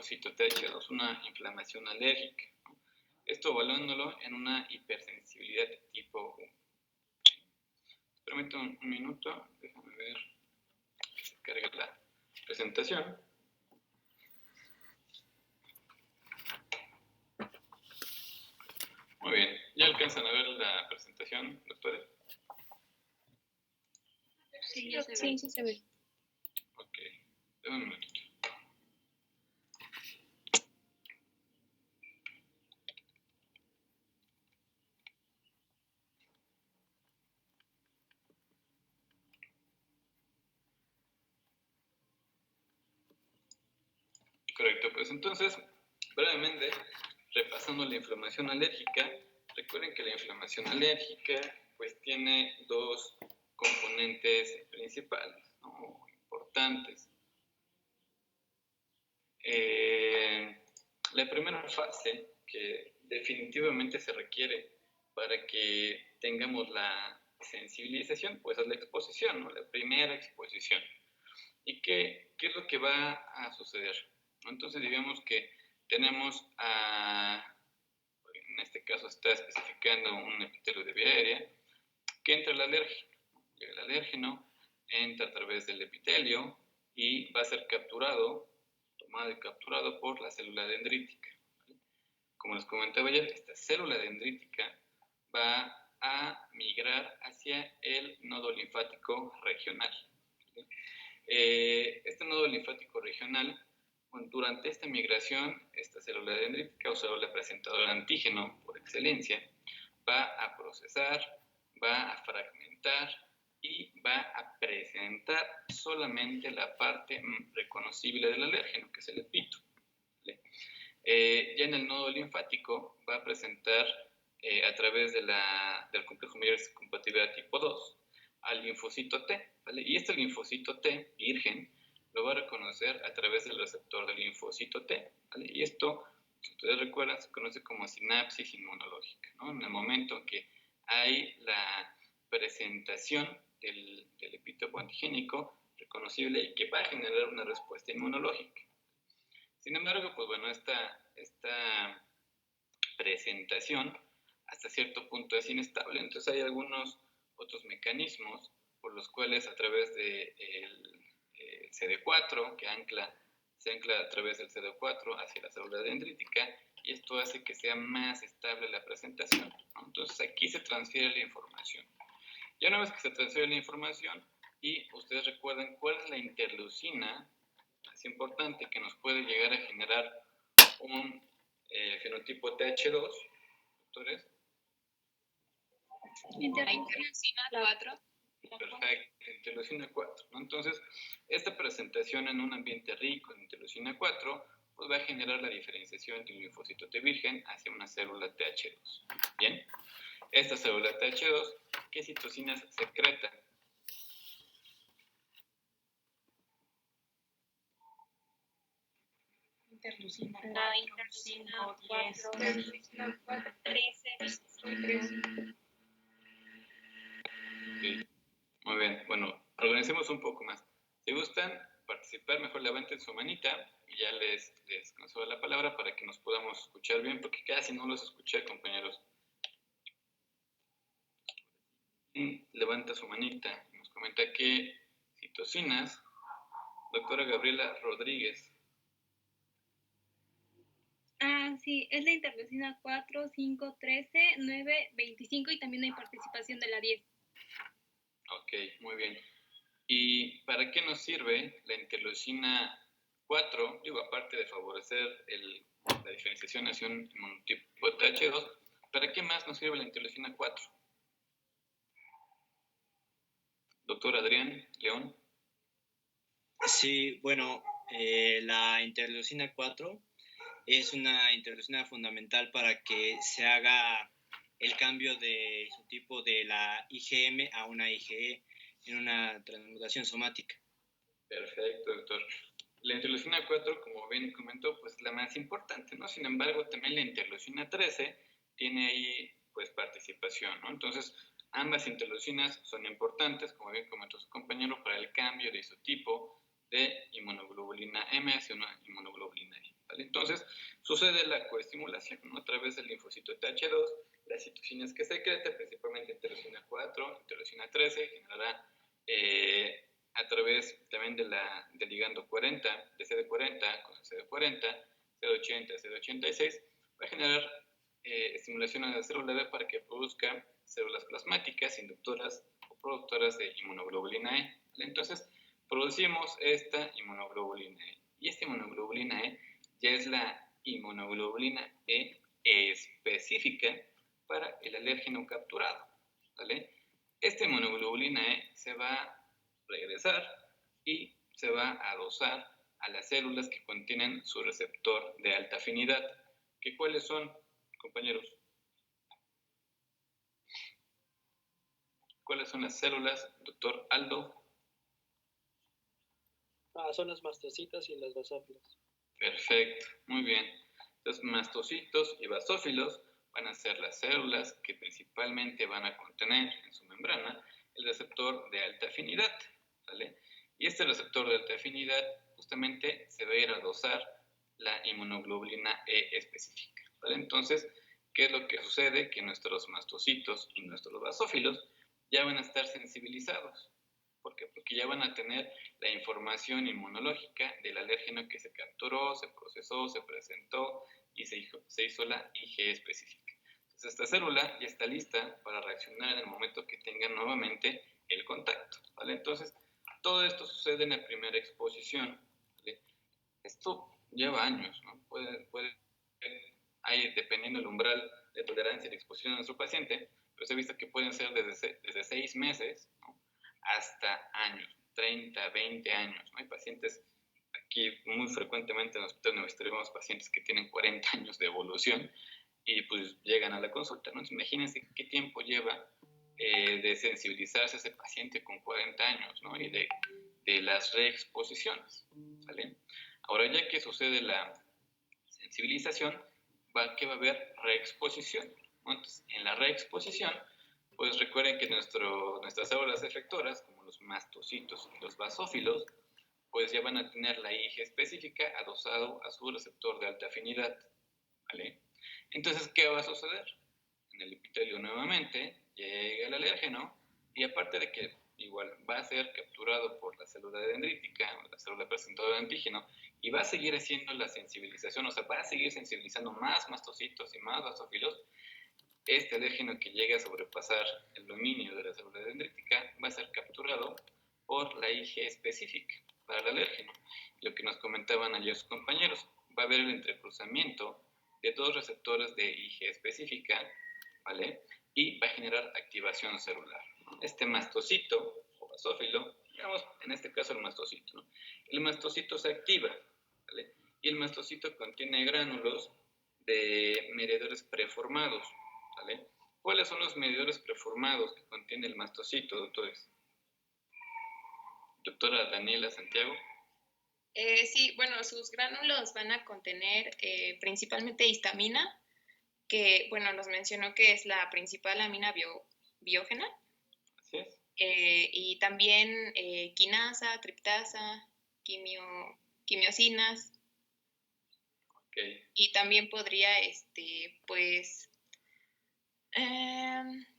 linfocito TH2, una inflamación alérgica, ¿no? Esto evaluándolo en una hipersensibilidad de tipo 1. Permítame un minuto, déjame ver que se cargue la presentación. Muy bien, ¿ya alcanzan a ver la presentación, doctores? Sí, sí se ve. Ok, denme un minutito. Correcto, pues entonces, brevemente, repasando la inflamación alérgica, recuerden que la inflamación alérgica pues tiene dos componentes principales, ¿no? Importantes. La primera fase que definitivamente se requiere para que tengamos la sensibilización, pues es la exposición, ¿no? La primera exposición. ¿Y qué es lo que va a suceder? Entonces, digamos que tenemos en este caso está especificando un epitelio de vía aérea, que entra el alérgeno. El alérgeno entra a través del epitelio y va a ser tomado y capturado por la célula dendrítica. Como les comentaba ayer, esta célula dendrítica va a migrar hacia el nodo linfático regional. Este nodo linfático regional, durante esta migración, esta célula dendrítica o célula presentadora de antígeno por excelencia, va a procesar, va a fragmentar y va a presentar solamente la parte reconocible del alérgeno, que es el epito. Ya en el nodo linfático va a presentar a través del complejo mayor de compatibilidad tipo 2 al linfocito T, ¿vale? Y este linfocito T virgen lo va a reconocer a través del receptor del linfocito T, ¿vale? Y esto, si ustedes recuerdan, se conoce como sinapsis inmunológica, ¿no? En el momento que hay la presentación del epitopo antigénico reconocible y que va a generar una respuesta inmunológica. Sin embargo, pues bueno, esta presentación hasta cierto punto es inestable. Entonces hay algunos otros mecanismos por los cuales a través del CD4, se ancla a través del CD4 hacia la célula dendrítica, y esto hace que sea más estable la presentación, ¿no? Entonces aquí se transfiere la información. Ya una vez que se transfiere la información y ustedes recuerden cuál es la interleucina, es importante, que nos puede llegar a generar un fenotipo TH2, doctores. Interleucina 4. Perfecto, interleucina 4, ¿no? Entonces, esta presentación en un ambiente rico en interleucina 4, pues va a generar la diferenciación de un linfocito T virgen hacia una célula TH2. Bien, esta célula TH2, ¿qué citocinas secreta? Interleucina 4, 13. Okay. Muy bien, bueno, organicemos un poco más. Si gustan participar, mejor levanten su manita y ya les concedo la palabra para que nos podamos escuchar bien, porque casi no los escuché, compañeros. Levanta su manita y nos comenta que citocinas, doctora Gabriela Rodríguez. Sí, es la interleucina 4, 5, 13, 9, 25 y también hay participación de la 10. Ok, muy bien. ¿Y para qué nos sirve la interleucina 4? Digo, aparte de favorecer la diferenciación hacia un inmunotipo TH2, ¿para qué más nos sirve la interleucina 4? Doctor Adrián León. Sí, bueno, la interleucina 4 es una interleucina fundamental para que se haga el cambio de su tipo de la IgM a una IgE en una transmutación somática. Perfecto, doctor. La interleucina 4, como bien comentó, pues es la más importante, ¿no? Sin embargo, también la interleucina 13 tiene ahí, pues, participación, ¿no? Entonces, ambas interleucinas son importantes, como bien comentó su compañero, para el cambio de isotipo de inmunoglobulina M hacia una inmunoglobulina E, ¿vale? ¿vale? Entonces, sucede la coestimulación, ¿no? A través del linfocito TH2, las citocinas que secreta, principalmente interleucina 4, interleucina 13, generará a través también del ligando 40, de CD40 con CD40, CD80, CD86, va a generar estimulación a la célula B para que produzca células plasmáticas, inductoras o productoras de inmunoglobulina E. ¿Vale? Entonces, producimos esta inmunoglobulina E. Y esta inmunoglobulina E ya es la inmunoglobulina E específica para el alérgeno capturado. ¿Vale? Esta inmunoglobulina E se va a regresar y se va a dosar a las células que contienen su receptor de alta afinidad. ¿Que cuáles son, compañeros? ¿Cuáles son las células, doctor Aldo? Son las mastocitas y las basófilos. Perfecto, muy bien. Los mastocitos y basófilos van a ser las células que principalmente van a contener en su membrana el receptor de alta afinidad, ¿vale? Y este receptor de alta afinidad justamente se va a ir a dosar la inmunoglobulina E específica, ¿vale? Entonces, ¿qué es lo que sucede? Que nuestros mastocitos y nuestros basófilos ya van a estar sensibilizados. ¿Por qué? Porque ya van a tener la información inmunológica del alérgeno que se capturó, se procesó, se presentó y se hizo la IgE específica. Entonces, esta célula ya está lista para reaccionar en el momento que tenga nuevamente el contacto, ¿vale? Entonces, todo esto sucede en la primera exposición, ¿vale? Esto lleva años, ¿no? Dependiendo del umbral de tolerancia y de exposición de nuestro paciente, pero se ha visto que pueden ser desde 6 meses, ¿no? Hasta años, 30, 20 años, ¿no? Hay pacientes, aquí muy frecuentemente en el hospital universitario vemos pacientes que tienen 40 años de evolución y pues llegan a la consulta, ¿no? Entonces, imagínense qué tiempo lleva de sensibilizarse ese paciente con 40 años, ¿no? Y de las reexposiciones, ¿vale? Ahora, ya que sucede la sensibilización, ¿qué va a haber? Reexposición, ¿no? Entonces, en la reexposición, pues recuerden que nuestras células efectoras, como los mastocitos y los basófilos, pues ya van a tener la IgE específica adosado a su receptor de alta afinidad, ¿vale? Entonces, ¿qué va a suceder? En el epitelio nuevamente llega el alérgeno y aparte de que igual va a ser capturado por la célula dendrítica, la célula presentadora de antígeno, y va a seguir haciendo la sensibilización, o sea, va a seguir sensibilizando más mastocitos y más basófilos. Este alérgeno que llega a sobrepasar el dominio de la célula dendrítica va a ser capturado por la IgE específica para el alérgeno. Lo que nos comentaban ayer sus compañeros, va a haber el entrecruzamiento de dos receptores de IgE específica, ¿vale? Y va a generar activación celular. Este mastocito o basófilo, digamos en este caso el mastocito, ¿no? El mastocito se activa, ¿vale? Y el mastocito contiene gránulos de mediadores preformados, ¿vale? ¿Cuáles son los mediadores preformados que contiene el mastocito, doctores? Doctora Daniela Santiago. Sí, bueno, sus gránulos van a contener principalmente histamina, que, bueno, nos mencionó que es la principal amina biógena. Así es. Y también quinasa, triptasa, quimiosinas. Okay. Y también podría, pues,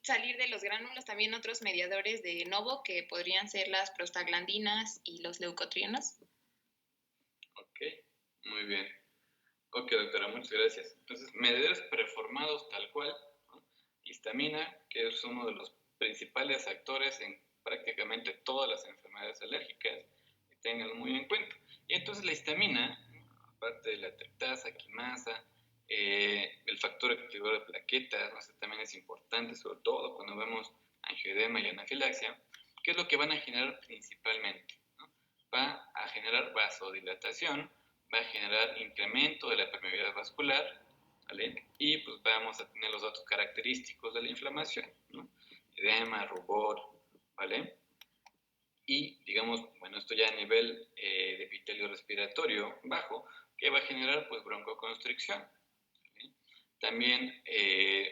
salir de los gránulos también otros mediadores de novo, que podrían ser las prostaglandinas y los leucotrienos. Ok, muy bien. Ok, doctora, muchas gracias. Entonces, mediadores preformados tal cual, ¿no? Histamina, que es uno de los principales actores en prácticamente todas las enfermedades alérgicas, que tengan muy en cuenta. Y entonces la histamina, aparte de la triptasa, quinasa, el factor activador de plaquetas, ¿no? También es importante, sobre todo cuando vemos angioedema y anafilaxia, ¿qué es lo que van a generar principalmente? ¿No? Va a generar vasodilatación, va a generar incremento de la permeabilidad vascular, ¿vale? Y pues vamos a tener los datos característicos de la inflamación, ¿no? Edema, rubor, ¿vale? Y digamos, bueno, esto ya a nivel de epitelio respiratorio bajo, que va a generar pues broncoconstricción, ¿sí? También,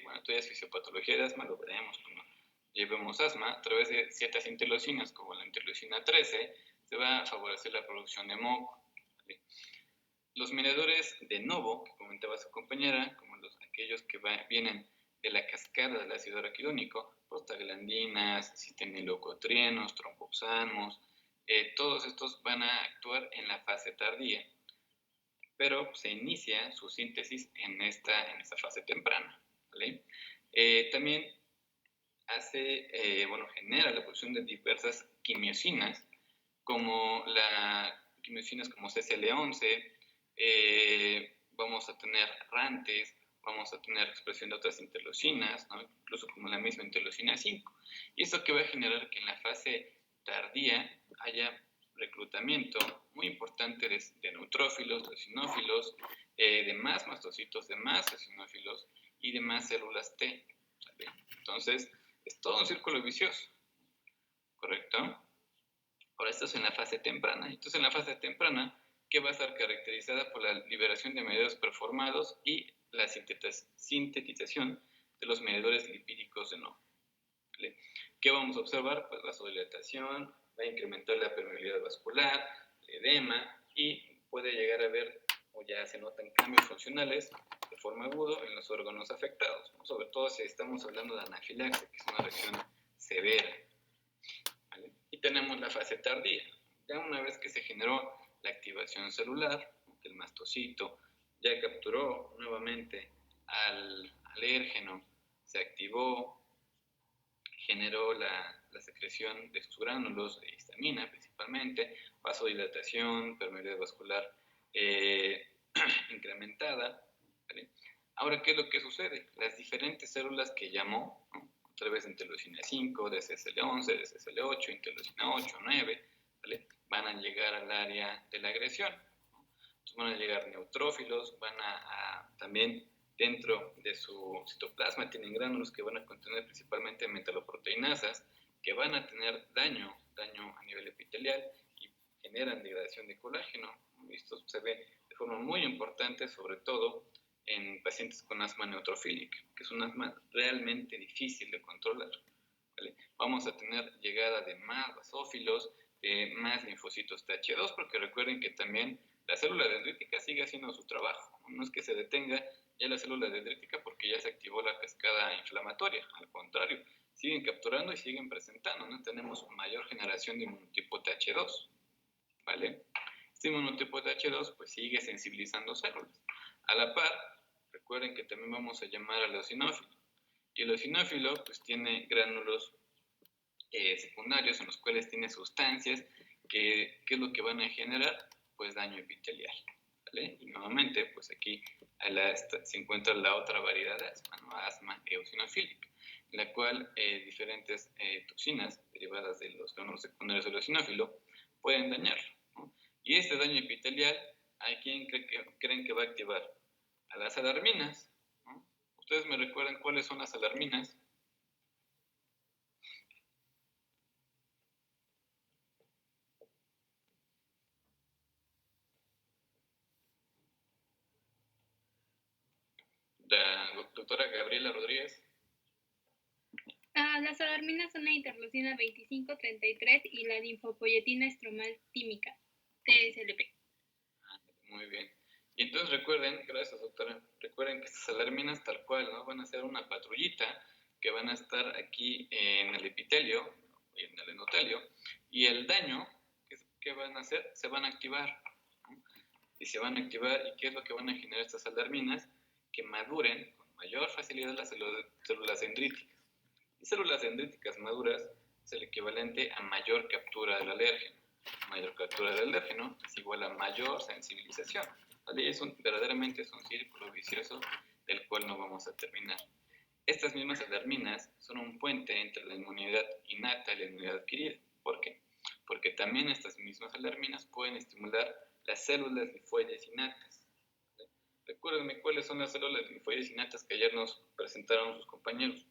bueno, esto ya es fisiopatología de asma, lo veremos cuando llevemos asma, a través de ciertas interleucinas como la interleucina 13, se va a favorecer la producción de moco, ¿vale? Los mediadores de novo, que comentaba su compañera, como aquellos que vienen de la cascada del ácido araquidónico, prostaglandinas, cistenileucotrienos, trompopsamos, todos estos van a actuar en la fase tardía, pero se inicia su síntesis en esta fase temprana, ¿vale? También genera la producción de diversas quimiosinas, como quimiosinas como CCL11, vamos a tener RANTES, vamos a tener expresión de otras interleucinas, ¿no? Incluso como la misma interleucina 5. Y esto que va a generar que en la fase tardía haya reclutamiento muy importante de neutrófilos, de eosinófilos, de más mastocitos, de más eosinófilos y de más células T, ¿vale? Entonces, es todo un círculo vicioso, ¿correcto? Ahora, esto es en la fase temprana. Entonces, en la fase temprana, que va a estar caracterizada por la liberación de mediadores performados y la sintetización de los mediadores lipídicos de novo, ¿vale? ¿Qué vamos a observar? Pues vasodilatación, va a incrementar la permeabilidad vascular, el edema, y puede llegar a haber, o ya se notan cambios funcionales de forma aguda en los órganos afectados, ¿no? Sobre todo si estamos hablando de anafilaxia, que es una reacción severa, ¿vale? Y tenemos la fase tardía. Ya una vez que se generó la activación celular, que el mastocito ya capturó nuevamente al alérgeno, se activó, generó la secreción de sus gránulos de histamina principalmente, vasodilatación, permeabilidad vascular incrementada, ¿vale? Ahora, ¿qué es lo que sucede? Las diferentes células que llamó, ¿no? A través de interleucina 5, de CSL11, de CSL8, interleucina 8, 9, ¿vale? Van a llegar al área de la agresión, ¿no? Entonces van a llegar neutrófilos, van a también dentro de su citoplasma tienen gránulos que van a contener principalmente metaloproteinasas, que van a tener daño a nivel epitelial y generan degradación de colágeno. Esto se ve de forma muy importante, sobre todo en pacientes con asma neutrofílica, que es un asma realmente difícil de controlar, ¿vale? Vamos a tener llegada de más basófilos, de más linfocitos TH2, porque recuerden que también la célula dendrítica sigue haciendo su trabajo. No es que se detenga ya la célula dendrítica porque ya se activó la cascada inflamatoria, al contrario, siguen capturando y siguen presentando, ¿no? Tenemos mayor generación de inmunotipo TH2, ¿vale? Este inmunotipo TH2 pues sigue sensibilizando células. A la par, recuerden que también vamos a llamar al eosinófilo. Y el eosinófilo pues tiene gránulos secundarios en los cuales tiene sustancias que es lo que van a generar, pues daño epitelial, ¿vale? Y nuevamente, pues aquí se encuentra la otra variedad de asma, ¿no? Asma eosinofílica, en la cual diferentes toxinas derivadas de los gránulos secundarios del eosinófilo pueden dañarlo, ¿no? Y este daño epitelial, ¿hay quien creen que va a activar? A las alarminas, ¿no? ¿Ustedes me recuerdan cuáles son las alarminas? La doctora Gabriela Rodríguez. Las alarminas son la interleucina 25-33 y la linfopoyetina estromal tímica, TSLP. Muy bien. Y entonces recuerden, gracias doctora, recuerden que estas alarminas tal cual, ¿no? Van a ser una patrullita que van a estar aquí en el epitelio y en el endotelio, y el daño que van a hacer, se van a activar, ¿no? Y se van a activar, ¿y qué es lo que van a generar estas alarminas? Que maduren con mayor facilidad las células dendríticas. Y células dendríticas maduras es el equivalente a mayor captura del alérgeno. Mayor captura del alérgeno es igual a mayor sensibilización, ¿vale? Verdaderamente es un círculo vicioso del cual no vamos a terminar. Estas mismas alarminas son un puente entre la inmunidad innata y la inmunidad adquirida. ¿Por qué? Porque también estas mismas alarminas pueden estimular las células linfoides innatas, ¿vale? Recuérdenme cuáles son las células linfoides innatas que ayer nos presentaron sus compañeros.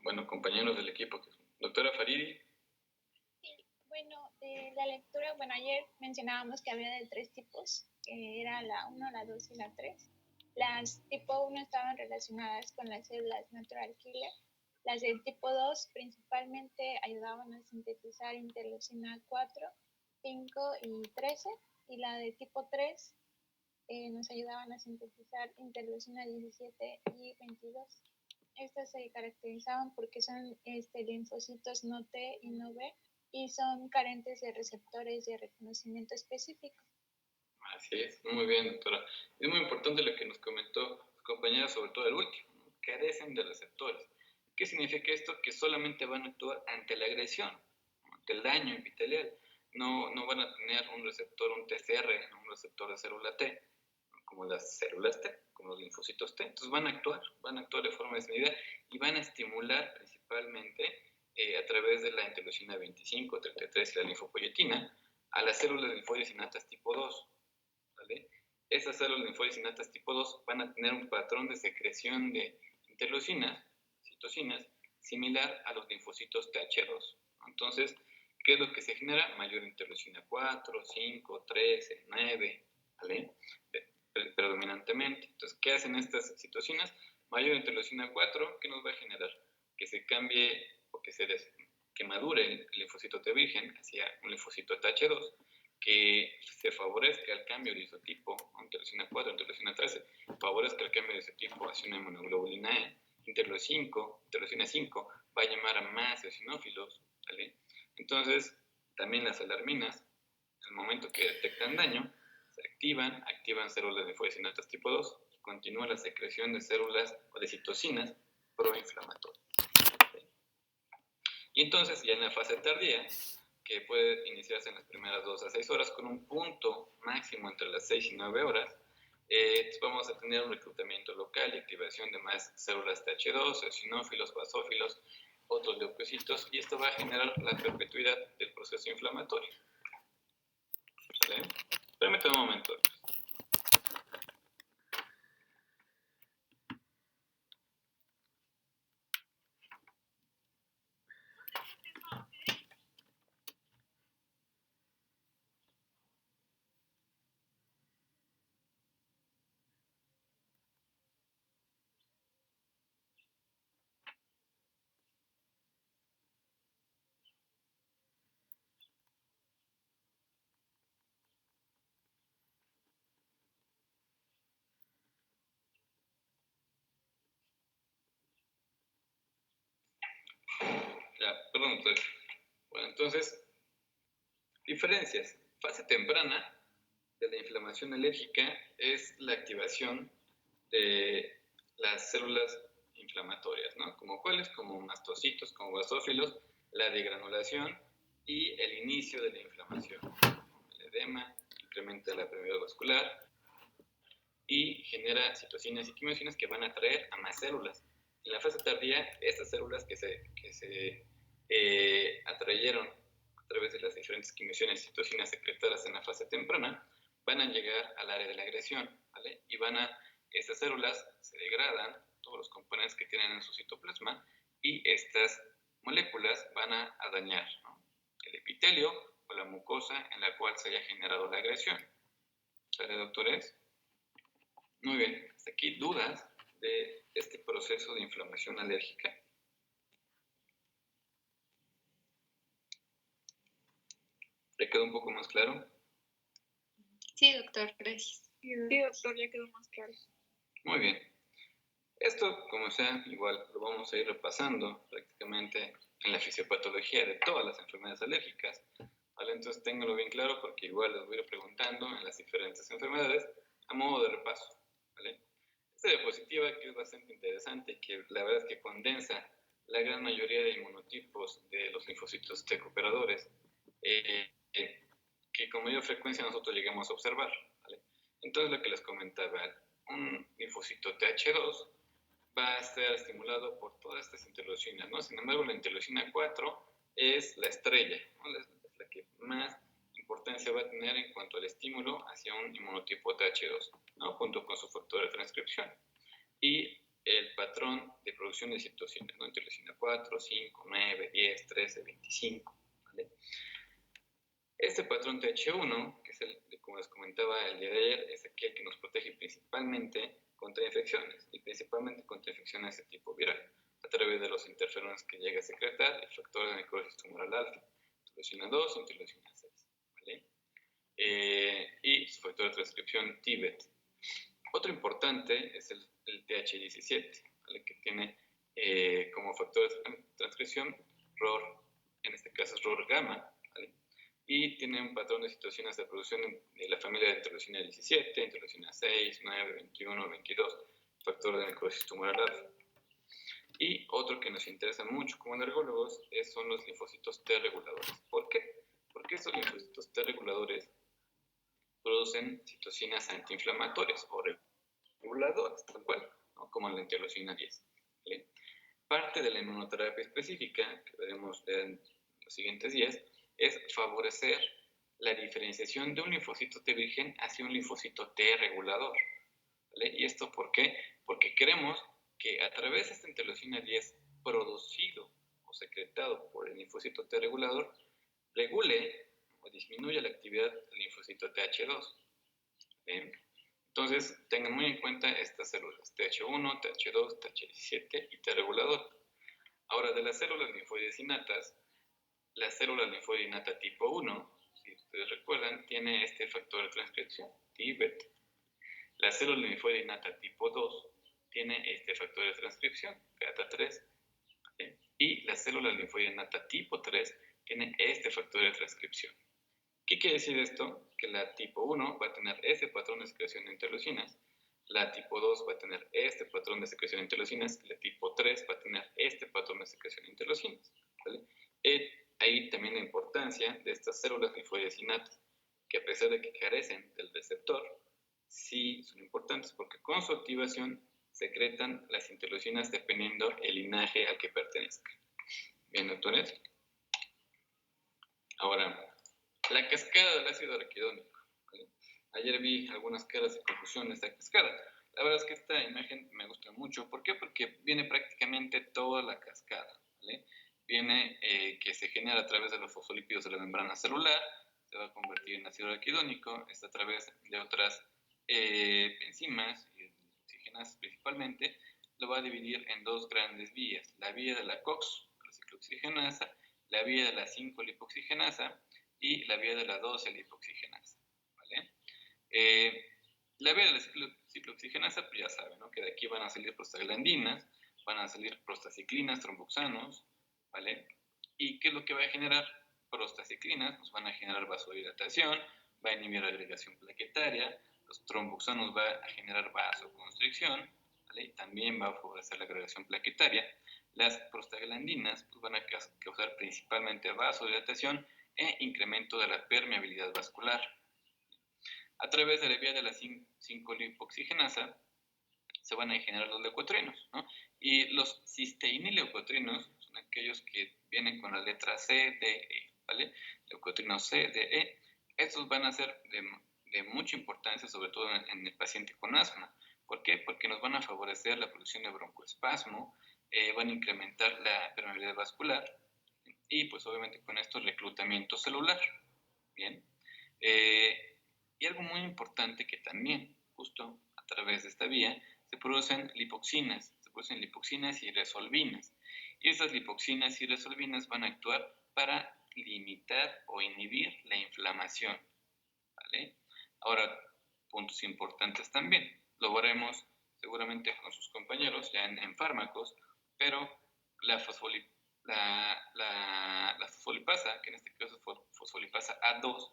Bueno, compañeros del equipo. Doctora Faridi. Sí, bueno, la lectura, bueno, ayer mencionábamos que había de 3 tipos, que era la 1, la 2 y la 3. Las tipo 1 estaban relacionadas con las células natural killer. Las del tipo 2 principalmente ayudaban a sintetizar interleucina 4, 5 y 13. Y la de tipo 3 nos ayudaban a sintetizar interleucina 17 y 22. Estas se caracterizaban porque son linfocitos no T y no B y son carentes de receptores de reconocimiento específico. Así es, muy bien, doctora. Es muy importante lo que nos comentó su compañera, sobre todo el último, ¿no? Carecen de receptores. ¿Qué significa esto? Que solamente van a actuar ante la agresión, ante el daño epitelial. No van a tener un receptor, un TCR, un receptor de célula T, como las células T, como los linfocitos T. Entonces van a actuar de forma desmedida y van a estimular principalmente a través de la interleucina 25, 33 y la linfopoyetina a las células linfoides innatas tipo 2. ¿Vale? Esas células linfoides innatas tipo 2 van a tener un patrón de secreción de interleucinas, citocinas, similar a los linfocitos TH2. Entonces, ¿qué es lo que se genera? Mayor interleucina 4, 5, 13, 9, ¿vale? Predominantemente. Entonces, ¿qué hacen estas citocinas? Mayor interleucina 4, ¿qué nos va a generar? Que se cambie o que madure el linfocito T virgen hacia un linfocito TH2, que se favorezca el cambio de isotipo, interleucina 4, interleucina 13, favorezca el cambio de isotipo hacia una inmunoglobulina E, interleucina 5 va a llamar a más eosinófilos, ¿vale? Entonces, también las alarminas, al momento que detectan daño, se activan células linfoides innatas tipo 2 y continúa la secreción de células o de citocinas proinflamatorias. ¿Okay? Y entonces, ya en la fase tardía, que puede iniciarse en las primeras 2 a 6 horas con un punto máximo entre las 6 y 9 horas, vamos a tener un reclutamiento local y activación de más células TH2, eosinófilos, basófilos, otros leucocitos, y esto va a generar la perpetuidad del proceso inflamatorio. ¿Vale? Permítame un momento. Ya, perdón, pues. Bueno, entonces, diferencias. Fase temprana de la inflamación alérgica es la activación de las células inflamatorias, ¿no? Como cuáles, como mastocitos, como basófilos, la degranulación y el inicio de la inflamación. El edema incrementa la permeabilidad vascular y genera citocinas y quimiocinas que van a atraer a más células. En la fase tardía, estas células que se atrayeron a través de las diferentes quimiosiones y citocinas secretadas en la fase temprana, van a llegar al área de la agresión, ¿vale? Y estas células se degradan, todos los componentes que tienen en su citoplasma, y estas moléculas van a dañar, ¿no? El epitelio o la mucosa en la cual se haya generado la agresión. ¿Sale, doctores? Muy bien. ¿Hasta aquí dudas de este proceso de inflamación alérgica? ¿Le quedó un poco más claro? Sí, doctor, gracias. Sí, doctor, ya quedó más claro. Muy bien. Esto, como sea, igual lo vamos a ir repasando prácticamente en la fisiopatología de todas las enfermedades alérgicas. ¿Vale? Entonces, ténganlo bien claro porque igual les voy a ir preguntando en las diferentes enfermedades a modo de repaso. ¿Vale? Esta diapositiva que es bastante interesante, que la verdad es que condensa la gran mayoría de inmunotipos de los linfocitos T cooperadores, que con mayor frecuencia nosotros llegamos a observar. ¿Vale? Entonces, lo que les comentaba, un linfocito TH2 va a estar estimulado por todas estas interleucinas, ¿no? Sin embargo, la interleucina 4 es la estrella, ¿no? la que más importancia va a tener en cuanto al estímulo hacia un inmunotipo TH2, ¿no? Junto con su factor de transcripción. Y el patrón de producción de citocinas, ¿no? Interleucina 4, 5, 9, 10, 13, 25, ¿vale? Este patrón TH1, que es como les comentaba el día de ayer, es aquel que nos protege principalmente contra infecciones, y principalmente contra infecciones de tipo viral, a través de los interferones que llega a secretar el factor de necrosis tumoral alfa, interleucina 2 e interleucina 6, ¿vale? Y su factor de transcripción TIBET. Otro importante es el TH17, ¿vale? Que tiene como factor de transcripción ROR, en este caso es ROR gamma, ¿vale? Y tiene un patrón de situaciones de producción de la familia de interleucina 17, interleucina 6, 9, 21, 22, factor de necrosis tumoral alfa. Y otro que nos interesa mucho como alergólogos son los linfocitos T reguladores. ¿Por qué? Porque estos linfocitos T reguladores producen citocinas antiinflamatorias o reguladoras, tal cual, ¿no? Como la interleucina 10. ¿Vale? Parte de la inmunoterapia específica, que veremos en los siguientes días, es favorecer la diferenciación de un linfocito T virgen hacia un linfocito T regulador. ¿Vale? ¿Y esto por qué? Porque queremos que a través de esta interleucina 10 producido o secretado por el linfocito T regulador, regule o disminuya la actividad del linfocito TH2. ¿Bien? Entonces, tengan muy en cuenta estas células, TH1, TH2, TH17 y T regulador. Ahora, de las células linfoides innatas, la célula linfoide innata tipo 1, si ustedes recuerdan, tiene este factor de transcripción, TIBET. La célula linfoide innata tipo 2 tiene este factor de transcripción, GATA3. ¿Sí? Y la célula linfoide innata tipo 3 tiene este factor de transcripción. ¿Qué quiere decir esto? Que la tipo 1 va a tener este patrón de secreción de interleucinas, la tipo 2 va a tener este patrón de secreción de interleucinas, y la tipo 3 va a tener este patrón de secreción de interleucinas. ¿Vale? Ahí también la importancia de estas células linfoides innatas, que a pesar de que carecen del receptor, sí son importantes porque con su activación secretan las interleucinas dependiendo el linaje al que pertenezca. Bien, doctores. Ahora, la cascada del ácido araquidónico. ¿Vale? Ayer vi algunas caras de confusión de esta cascada. La verdad es que esta imagen me gusta mucho. ¿Por qué? Porque viene prácticamente toda la cascada. ¿Vale? Viene que se genera a través de los fosfolípidos de la membrana celular, se va a convertir en ácido araquidónico, está a través de otras enzimas y oxigenasas principalmente, lo va a dividir en dos grandes vías: la vía de la COX, la ciclooxigenasa, la vía de la 5-lipoxigenasa y la vía de la 12-lipoxigenasa. ¿Vale? La vía de la ciclooxigenasa, pues ya saben, ¿no? Que de aquí van a salir prostaglandinas, van a salir prostaciclinas, tromboxanos, ¿vale? ¿Y qué es lo que va a generar prostaciclinas? Pues van a generar vasodilatación, va a inhibir la agregación plaquetaria, los tromboxanos va a generar vasoconstricción, ¿vale? También va a favorecer la agregación plaquetaria. Las prostaglandinas pues van a causar principalmente vasodilatación e incremento de la permeabilidad vascular. A través de la vía de la 5-lipoxigenasa se van a generar los leucotrienos, ¿no? Y los cisteínileucotrienos son aquellos que vienen con la letra C, D, E, ¿vale? Leucotrinos C, D, E. Estos van a ser de mucha importancia, sobre todo en el paciente con asma. ¿Por qué? Porque nos van a favorecer la producción de broncoespasmo, van a incrementar la permeabilidad vascular y pues obviamente con esto el reclutamiento celular. Bien. Y algo muy importante que también, justo a través de esta vía, se producen lipoxinas y resolvinas. Y esas lipoxinas y resolvinas van a actuar para limitar o inhibir la inflamación. ¿Vale? Ahora, puntos importantes también. Lo veremos seguramente con sus compañeros ya en fármacos, pero la fosfolipasa, que en este caso es fosfolipasa A2,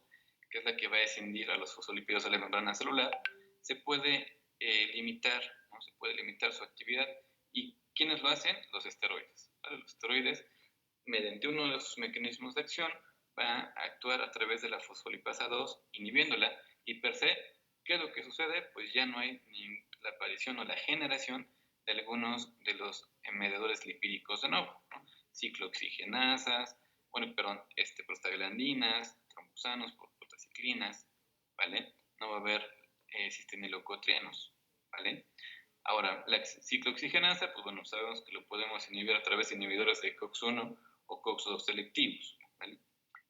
que es la que va a escindir a los fosfolípidos de la membrana celular, se puede limitar, ¿no? Se puede limitar su actividad. ¿Y quiénes lo hacen? Los esteroides. ¿Vale? Los esteroides, mediante uno de sus mecanismos de acción, va a actuar a través de la fosfolipasa 2, inhibiéndola, y per se, ¿qué es lo que sucede? Pues ya no hay ni la aparición o la generación de algunos de los mediadores lipídicos de nuevo, ¿no? Ciclooxigenasas, prostaglandinas, tromboxanos, prostaciclinas, ¿vale? No va a haber cistenileucotrienos, ¿vale? Ahora, la ciclooxigenasa, pues bueno, sabemos que lo podemos inhibir a través de inhibidores de COX-1 o COX-2 selectivos, ¿vale?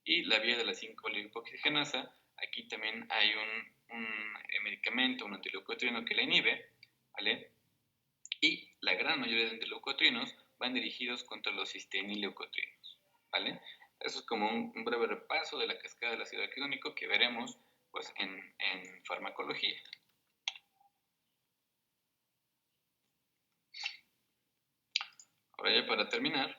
Y la vía de la 5-lipoxigenasa, aquí también hay un medicamento, un antileucotrieno que la inhibe, ¿vale? Y la gran mayoría de leucotrinos van dirigidos contra los cistenileucotrinos, ¿vale? Eso es como un breve repaso de la cascada del ácido araquidónico que veremos pues, en farmacología. Ahora ya para terminar,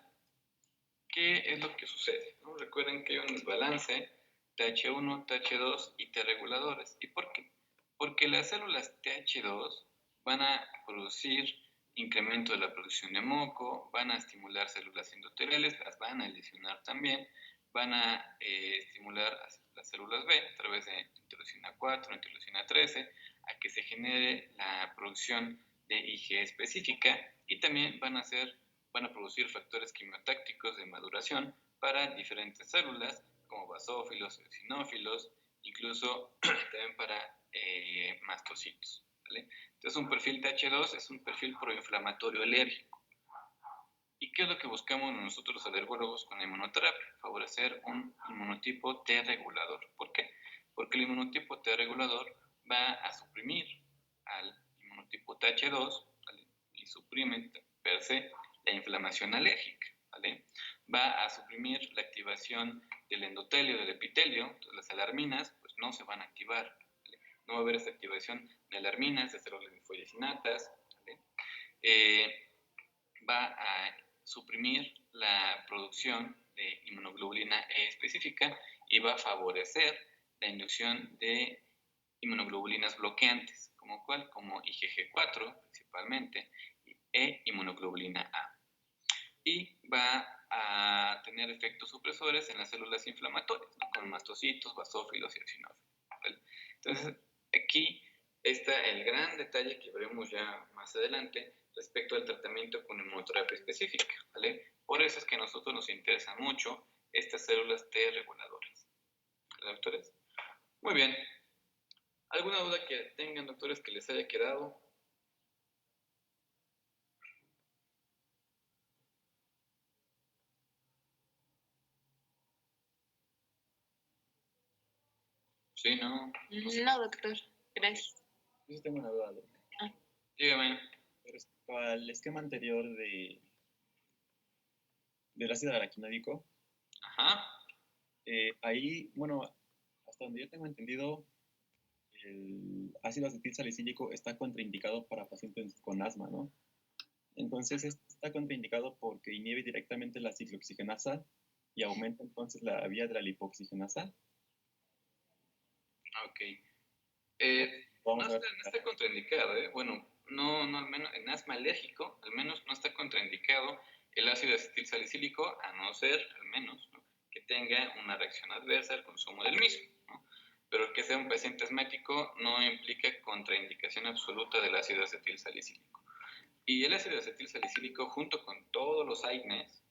¿qué es lo que sucede? ¿No? Recuerden que hay un desbalance TH1, TH2 y T reguladores. ¿Y por qué? Porque las células TH2 van a producir incremento de la producción de moco, van a estimular células endoteliales, las van a lesionar también, van a estimular a las células B a través de interleucina 4, interleucina 13, a que se genere la producción de IgE específica y también van a producir factores quimiotácticos de maduración para diferentes células como basófilos, eosinófilos, incluso también para mastocitos, ¿vale? Entonces un perfil TH2 es un perfil proinflamatorio alérgico. ¿Y qué es lo que buscamos nosotros los alergólogos con la inmunoterapia? Favorecer un inmunotipo T regulador. ¿Por qué? Porque el inmunotipo T regulador va a suprimir al inmunotipo TH2, ¿vale? Y suprime per se la inflamación alérgica, ¿vale? Va a suprimir la activación del endotelio, del epitelio, entonces las alarminas pues no se van a activar, ¿vale? No va a haber esa activación de alarminas, de células linfoyacinatas, ¿vale? Va a suprimir la producción de inmunoglobulina E específica y va a favorecer la inducción de inmunoglobulinas bloqueantes, como cuál, como IgG4 principalmente, e inmunoglobulina A. Y va a tener efectos supresores en las células inflamatorias, ¿no? Como mastocitos, basófilos y eosinófilos, ¿vale? Entonces, aquí está el gran detalle que veremos ya más adelante respecto al tratamiento con inmunoterapia específica, ¿vale? Por eso es que a nosotros nos interesan mucho estas células T reguladoras. ¿Vale, doctores? Muy bien. ¿Alguna duda que tengan, doctores, que les haya quedado? Sí, ¿no? No, doctor. Gracias. Yo sí tengo una duda, doctor. Dígame. Respecto al esquema anterior del ácido araquidónico, Ajá. ahí, bueno, hasta donde yo tengo entendido, el ácido acetilsalicílico está contraindicado para pacientes con asma, ¿no? Entonces, está contraindicado porque inhibe directamente la ciclooxigenasa y aumenta entonces la vía de la lipoxigenasa. Ok. Vamos No a ver. está contraindicado, ¿eh? Bueno, no, al menos en asma alérgico, al menos no está contraindicado el ácido acetilsalicílico, a no ser, al menos, ¿no? Que tenga una reacción adversa al consumo del mismo, ¿no? Pero que sea un paciente asmático no implica contraindicación absoluta del ácido acetilsalicílico. Y el ácido acetilsalicílico, junto con todos los AINES,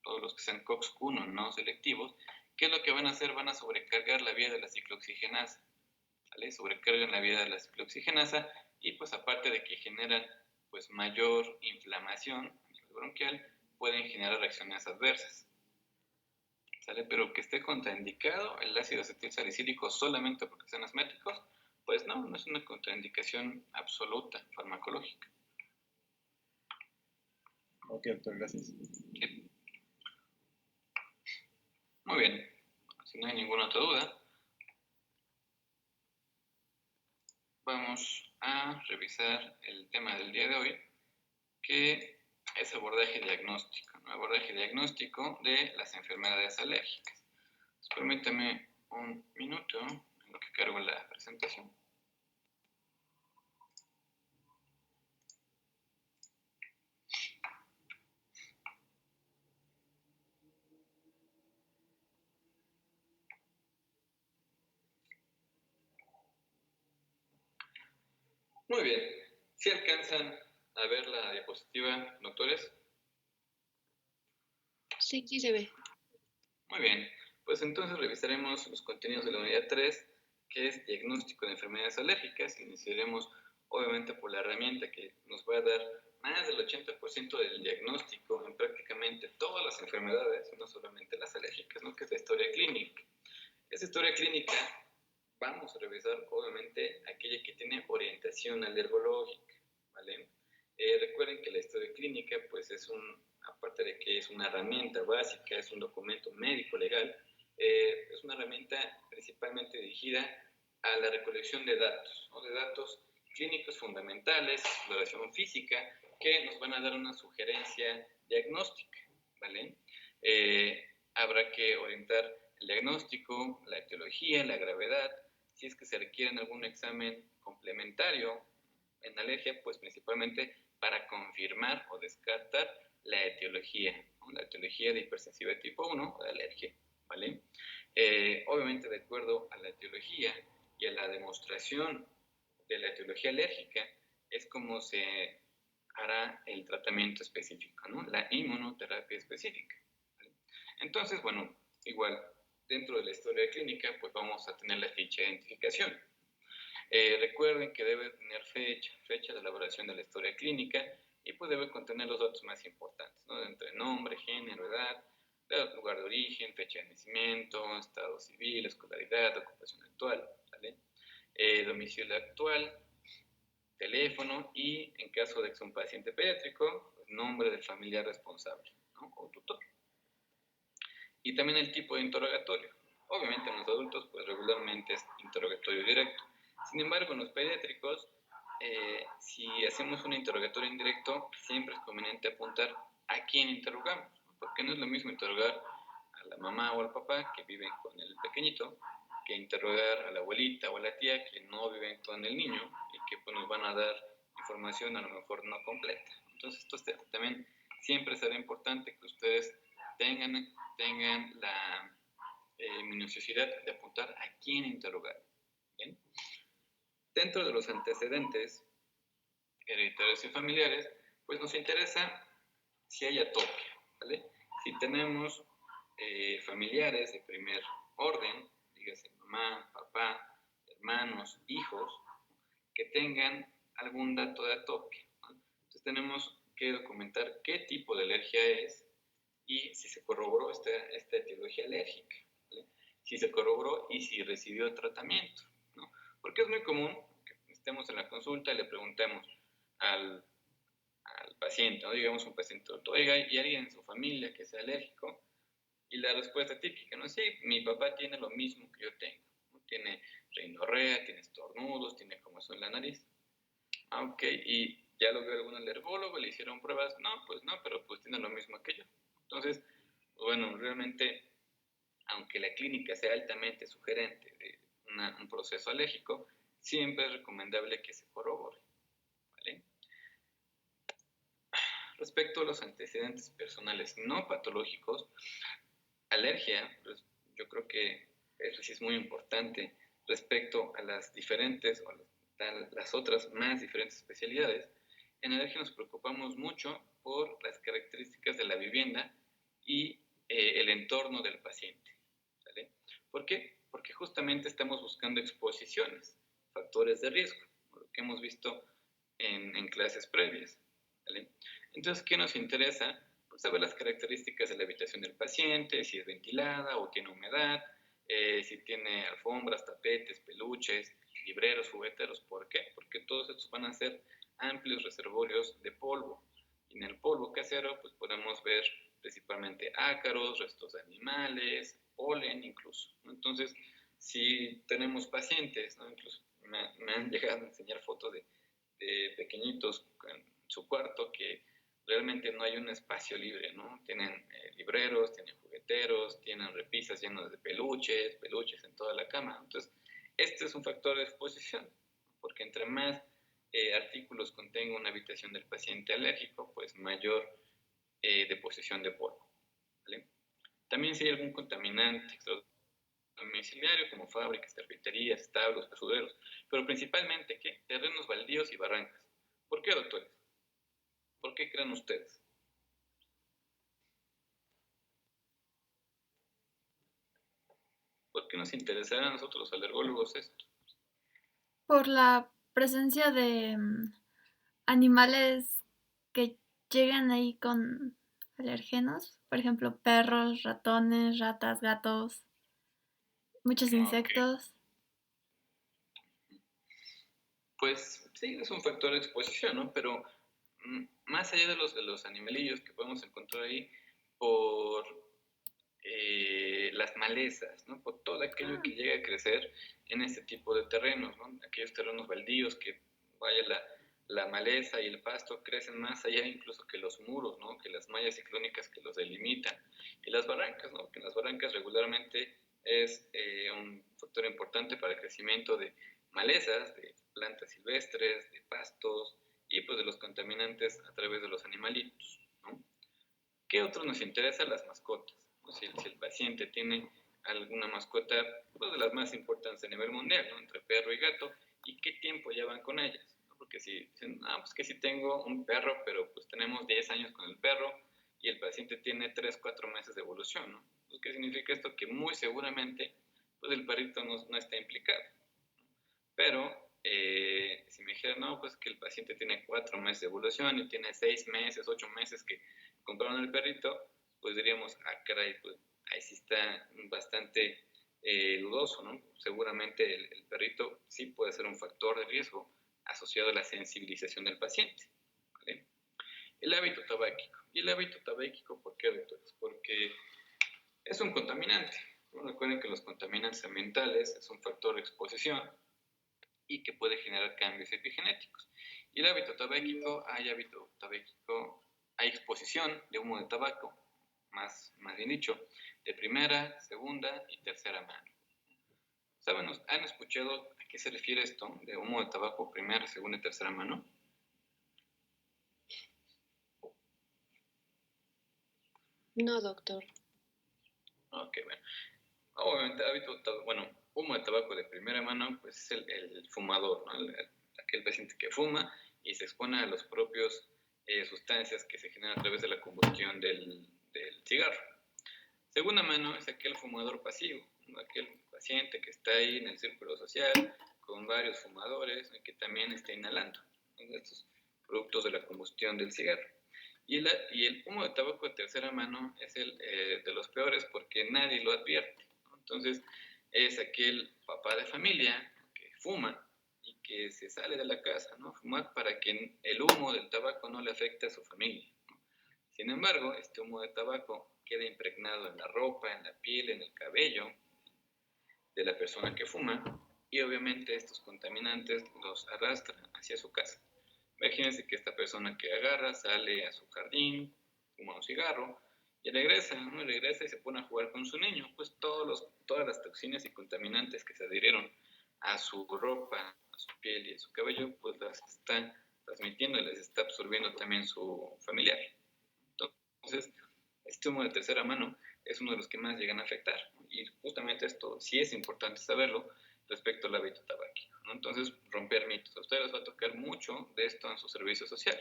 todos los que sean COX-1 no selectivos, ¿qué es lo que van a hacer? Van a sobrecargar la vía de la ciclooxigenasa, ¿vale? Sobrecargan la vía de la ciclooxigenasa y pues aparte de que generan pues mayor inflamación a nivel bronquial, pueden generar reacciones adversas, ¿sale? Pero que esté contraindicado el ácido acetilsalicílico solamente porque sean asmáticos, pues no es una contraindicación absoluta farmacológica. Ok, doctor, gracias. ¿Sí? Muy bien, si no hay ninguna otra duda, vamos a revisar el tema del día de hoy, que es abordaje diagnóstico, ¿no? Abordaje diagnóstico de las enfermedades alérgicas. Entonces, permítame un minuto en lo que cargo la presentación. Muy bien, ¿sí alcanzan a ver la diapositiva, doctores? Sí, sí se ve. Muy bien, pues entonces revisaremos los contenidos de la unidad 3, que es diagnóstico de enfermedades alérgicas. Iniciaremos obviamente por la herramienta que nos va a dar más del 80% del diagnóstico en prácticamente todas las enfermedades, no solamente las alérgicas, ¿no? Que es la historia clínica. Esa historia clínica vamos a revisar obviamente aquella que tiene orientación alergológica, ¿vale? Recuerden que la historia clínica, pues aparte de que es una herramienta básica, es un documento médico legal, es una herramienta principalmente dirigida a la recolección de datos, ¿no? De datos clínicos fundamentales, exploración física, que nos van a dar una sugerencia diagnóstica, ¿vale? Habrá que orientar el diagnóstico, la etiología, la gravedad, si es que se requiere algún examen complementario en alergia, pues principalmente para confirmar o descartar la etiología, ¿no? La etiología de hipersensibilidad tipo 1 o de alergia, ¿vale? Obviamente, de acuerdo a la etiología y a la demostración de la etiología alérgica, es como se hará el tratamiento específico, ¿no? La inmunoterapia específica, ¿vale? Entonces, bueno, igual, dentro de la historia clínica, pues vamos a tener la ficha de identificación. Recuerden que debe tener fecha de elaboración de la historia clínica y pues debe contener los datos más importantes, ¿no? Entre nombre, género, edad, lugar de origen, fecha de nacimiento, estado civil, escolaridad, ocupación actual, ¿vale? Domicilio actual, teléfono y, en caso de que sea un paciente pediátrico, pues, nombre del familiar responsable, ¿no? O tutor. Y también el tipo de interrogatorio. Obviamente en los adultos, pues regularmente es interrogatorio directo. Sin embargo, en los pediátricos, si hacemos un interrogatorio indirecto, siempre es conveniente apuntar a quién interrogamos, ¿no? Porque no es lo mismo interrogar a la mamá o al papá que viven con el pequeñito, que interrogar a la abuelita o a la tía que no viven con el niño y que pues, nos van a dar información a lo mejor no completa. Entonces, esto también siempre será importante que ustedes tengan la minuciosidad de apuntar a quién interrogar. ¿Bien? Dentro de los antecedentes hereditarios y familiares, pues nos interesa si hay atopia, ¿vale? Si tenemos familiares de primer orden, dígase mamá, papá, hermanos, hijos, que tengan algún dato de atopia, ¿no? Entonces tenemos que documentar qué tipo de alergia es y si se corroboró esta etiología alérgica, ¿vale? Si se corroboró y si recibió tratamiento, ¿no? Porque es muy común que estemos en la consulta y le preguntemos al paciente, ¿no? Digamos un paciente, oiga, ¿y alguien en su familia que sea alérgico? Y la respuesta típica, ¿no? Sí, mi papá tiene lo mismo que yo tengo, ¿no? Tiene rinorrea, tiene estornudos, tiene comezón en la nariz. Ah, ok, y ya lo vio algún alergólogo, le hicieron pruebas, no, pues no, pero pues tiene lo mismo que yo. Entonces, bueno, realmente, aunque la clínica sea altamente sugerente de un proceso alérgico, siempre es recomendable que se corrobore, ¿vale? Respecto a los antecedentes personales no patológicos, alergia, pues yo creo que eso sí es muy importante respecto a las diferentes o las otras más diferentes especialidades. En alergia nos preocupamos mucho por las características de la vivienda y el entorno del paciente, ¿vale? ¿Por qué? Porque justamente estamos buscando exposiciones, factores de riesgo, lo que hemos visto en clases previas, ¿vale? Entonces, ¿qué nos interesa? Pues saber las características de la habitación del paciente, si es ventilada o tiene humedad, si tiene alfombras, tapetes, peluches, libreros, jugueteros. ¿Por qué? Porque todos estos van a ser amplios reservorios de polvo. Y en el polvo casero pues podemos ver principalmente ácaros, restos de animales, polen incluso, ¿no? Entonces, si tenemos pacientes, ¿no? Incluso me han llegado a enseñar fotos de pequeñitos en su cuarto que realmente no hay un espacio libre, ¿no? Tienen libreros, tienen jugueteros, tienen repisas llenas de peluches en toda la cama. Entonces, este es un factor de exposición, porque entre más artículos contenga una habitación del paciente alérgico, pues mayor deposición de polvo, ¿vale? También si hay algún contaminante domiciliario, como fábricas, carpinterías, establos, basureros, pero principalmente, ¿qué? Terrenos baldíos y barrancas. ¿Por qué, doctores? ¿Por qué creen ustedes? ¿Por qué nos interesará a nosotros los alergólogos esto? Por la presencia de animales que llegan ahí con alergenos, por ejemplo, perros, ratones, ratas, gatos, muchos insectos. Pues Sí, es un factor de exposición, ¿no? Pero más allá de los animalillos que podemos encontrar ahí, por las malezas, ¿no? Por todo aquello que llega a crecer en este tipo de terrenos, ¿no? Aquellos terrenos baldíos que, vaya, la maleza y el pasto crecen más allá incluso que los muros, ¿no? Que las mallas ciclónicas que los delimitan. Y las barrancas, ¿no? Que en las barrancas regularmente es un factor importante para el crecimiento de malezas, de plantas silvestres, de pastos y pues de los contaminantes a través de los animalitos, ¿no? ¿Qué otro nos interesa? Las mascotas. Si el paciente tiene alguna mascota, pues de las más importantes a nivel mundial, ¿no? Entre perro y gato, ¿y qué tiempo llevan con ellas? ¿No? Porque si dicen, pues que sí tengo un perro, pero pues tenemos 10 años con el perro y el paciente tiene 3, 4 meses de evolución, ¿no? Pues ¿qué significa esto? Que muy seguramente pues el perrito no está implicado. Pero si me dijeran, no, pues que el paciente tiene 4 meses de evolución y tiene 6 meses, 8 meses que compraron el perrito, pues diríamos, caray, pues ahí sí está bastante dudoso, ¿no? Seguramente el perrito sí puede ser un factor de riesgo asociado a la sensibilización del paciente, ¿vale? El hábito tabáquico. ¿Y el hábito tabáquico por qué, doctores? Porque es un contaminante. Bueno, recuerden que los contaminantes ambientales es un factor de exposición y que puede generar cambios epigenéticos. Y el hábito tabáquico, hay exposición de humo de tabaco, más bien dicho, de primera, segunda y tercera mano. ¿Saben, han escuchado a qué se refiere esto de humo de tabaco primera, segunda y tercera mano? No, doctor. Ok, bueno. Obviamente, humo de tabaco de primera mano, pues es el fumador, ¿no? Aquel paciente que fuma y se expone a los propios sustancias que se generan a través de la combustión del cigarro. Segunda mano es aquel fumador pasivo, ¿no? Aquel paciente que está ahí en el círculo social con varios fumadores y que también está inhalando, ¿no? Estos productos de la combustión del cigarro. Y el humo de tabaco de tercera mano es el de los peores porque nadie lo advierte, ¿no? Entonces es aquel papá de familia que fuma y que se sale de la casa, ¿no? Fumar para que el humo del tabaco no le afecte a su familia, ¿no? Sin embargo, este humo de tabaco queda impregnado en la ropa, en la piel, en el cabello de la persona que fuma y obviamente estos contaminantes los arrastra hacia su casa. Imagínense que esta persona que agarra, sale a su jardín, fuma un cigarro y regresa, ¿no? Regresa y se pone a jugar con su niño. Pues todas las toxinas y contaminantes que se adhirieron a su ropa, a su piel y a su cabello, pues las está transmitiendo y las está absorbiendo también su familiar. Entonces, este humo de tercera mano es uno de los que más llegan a afectar. Y justamente esto sí es importante saberlo respecto al hábito tabáquico, ¿no? Entonces, romper mitos. A ustedes les va a tocar mucho de esto en su servicio social.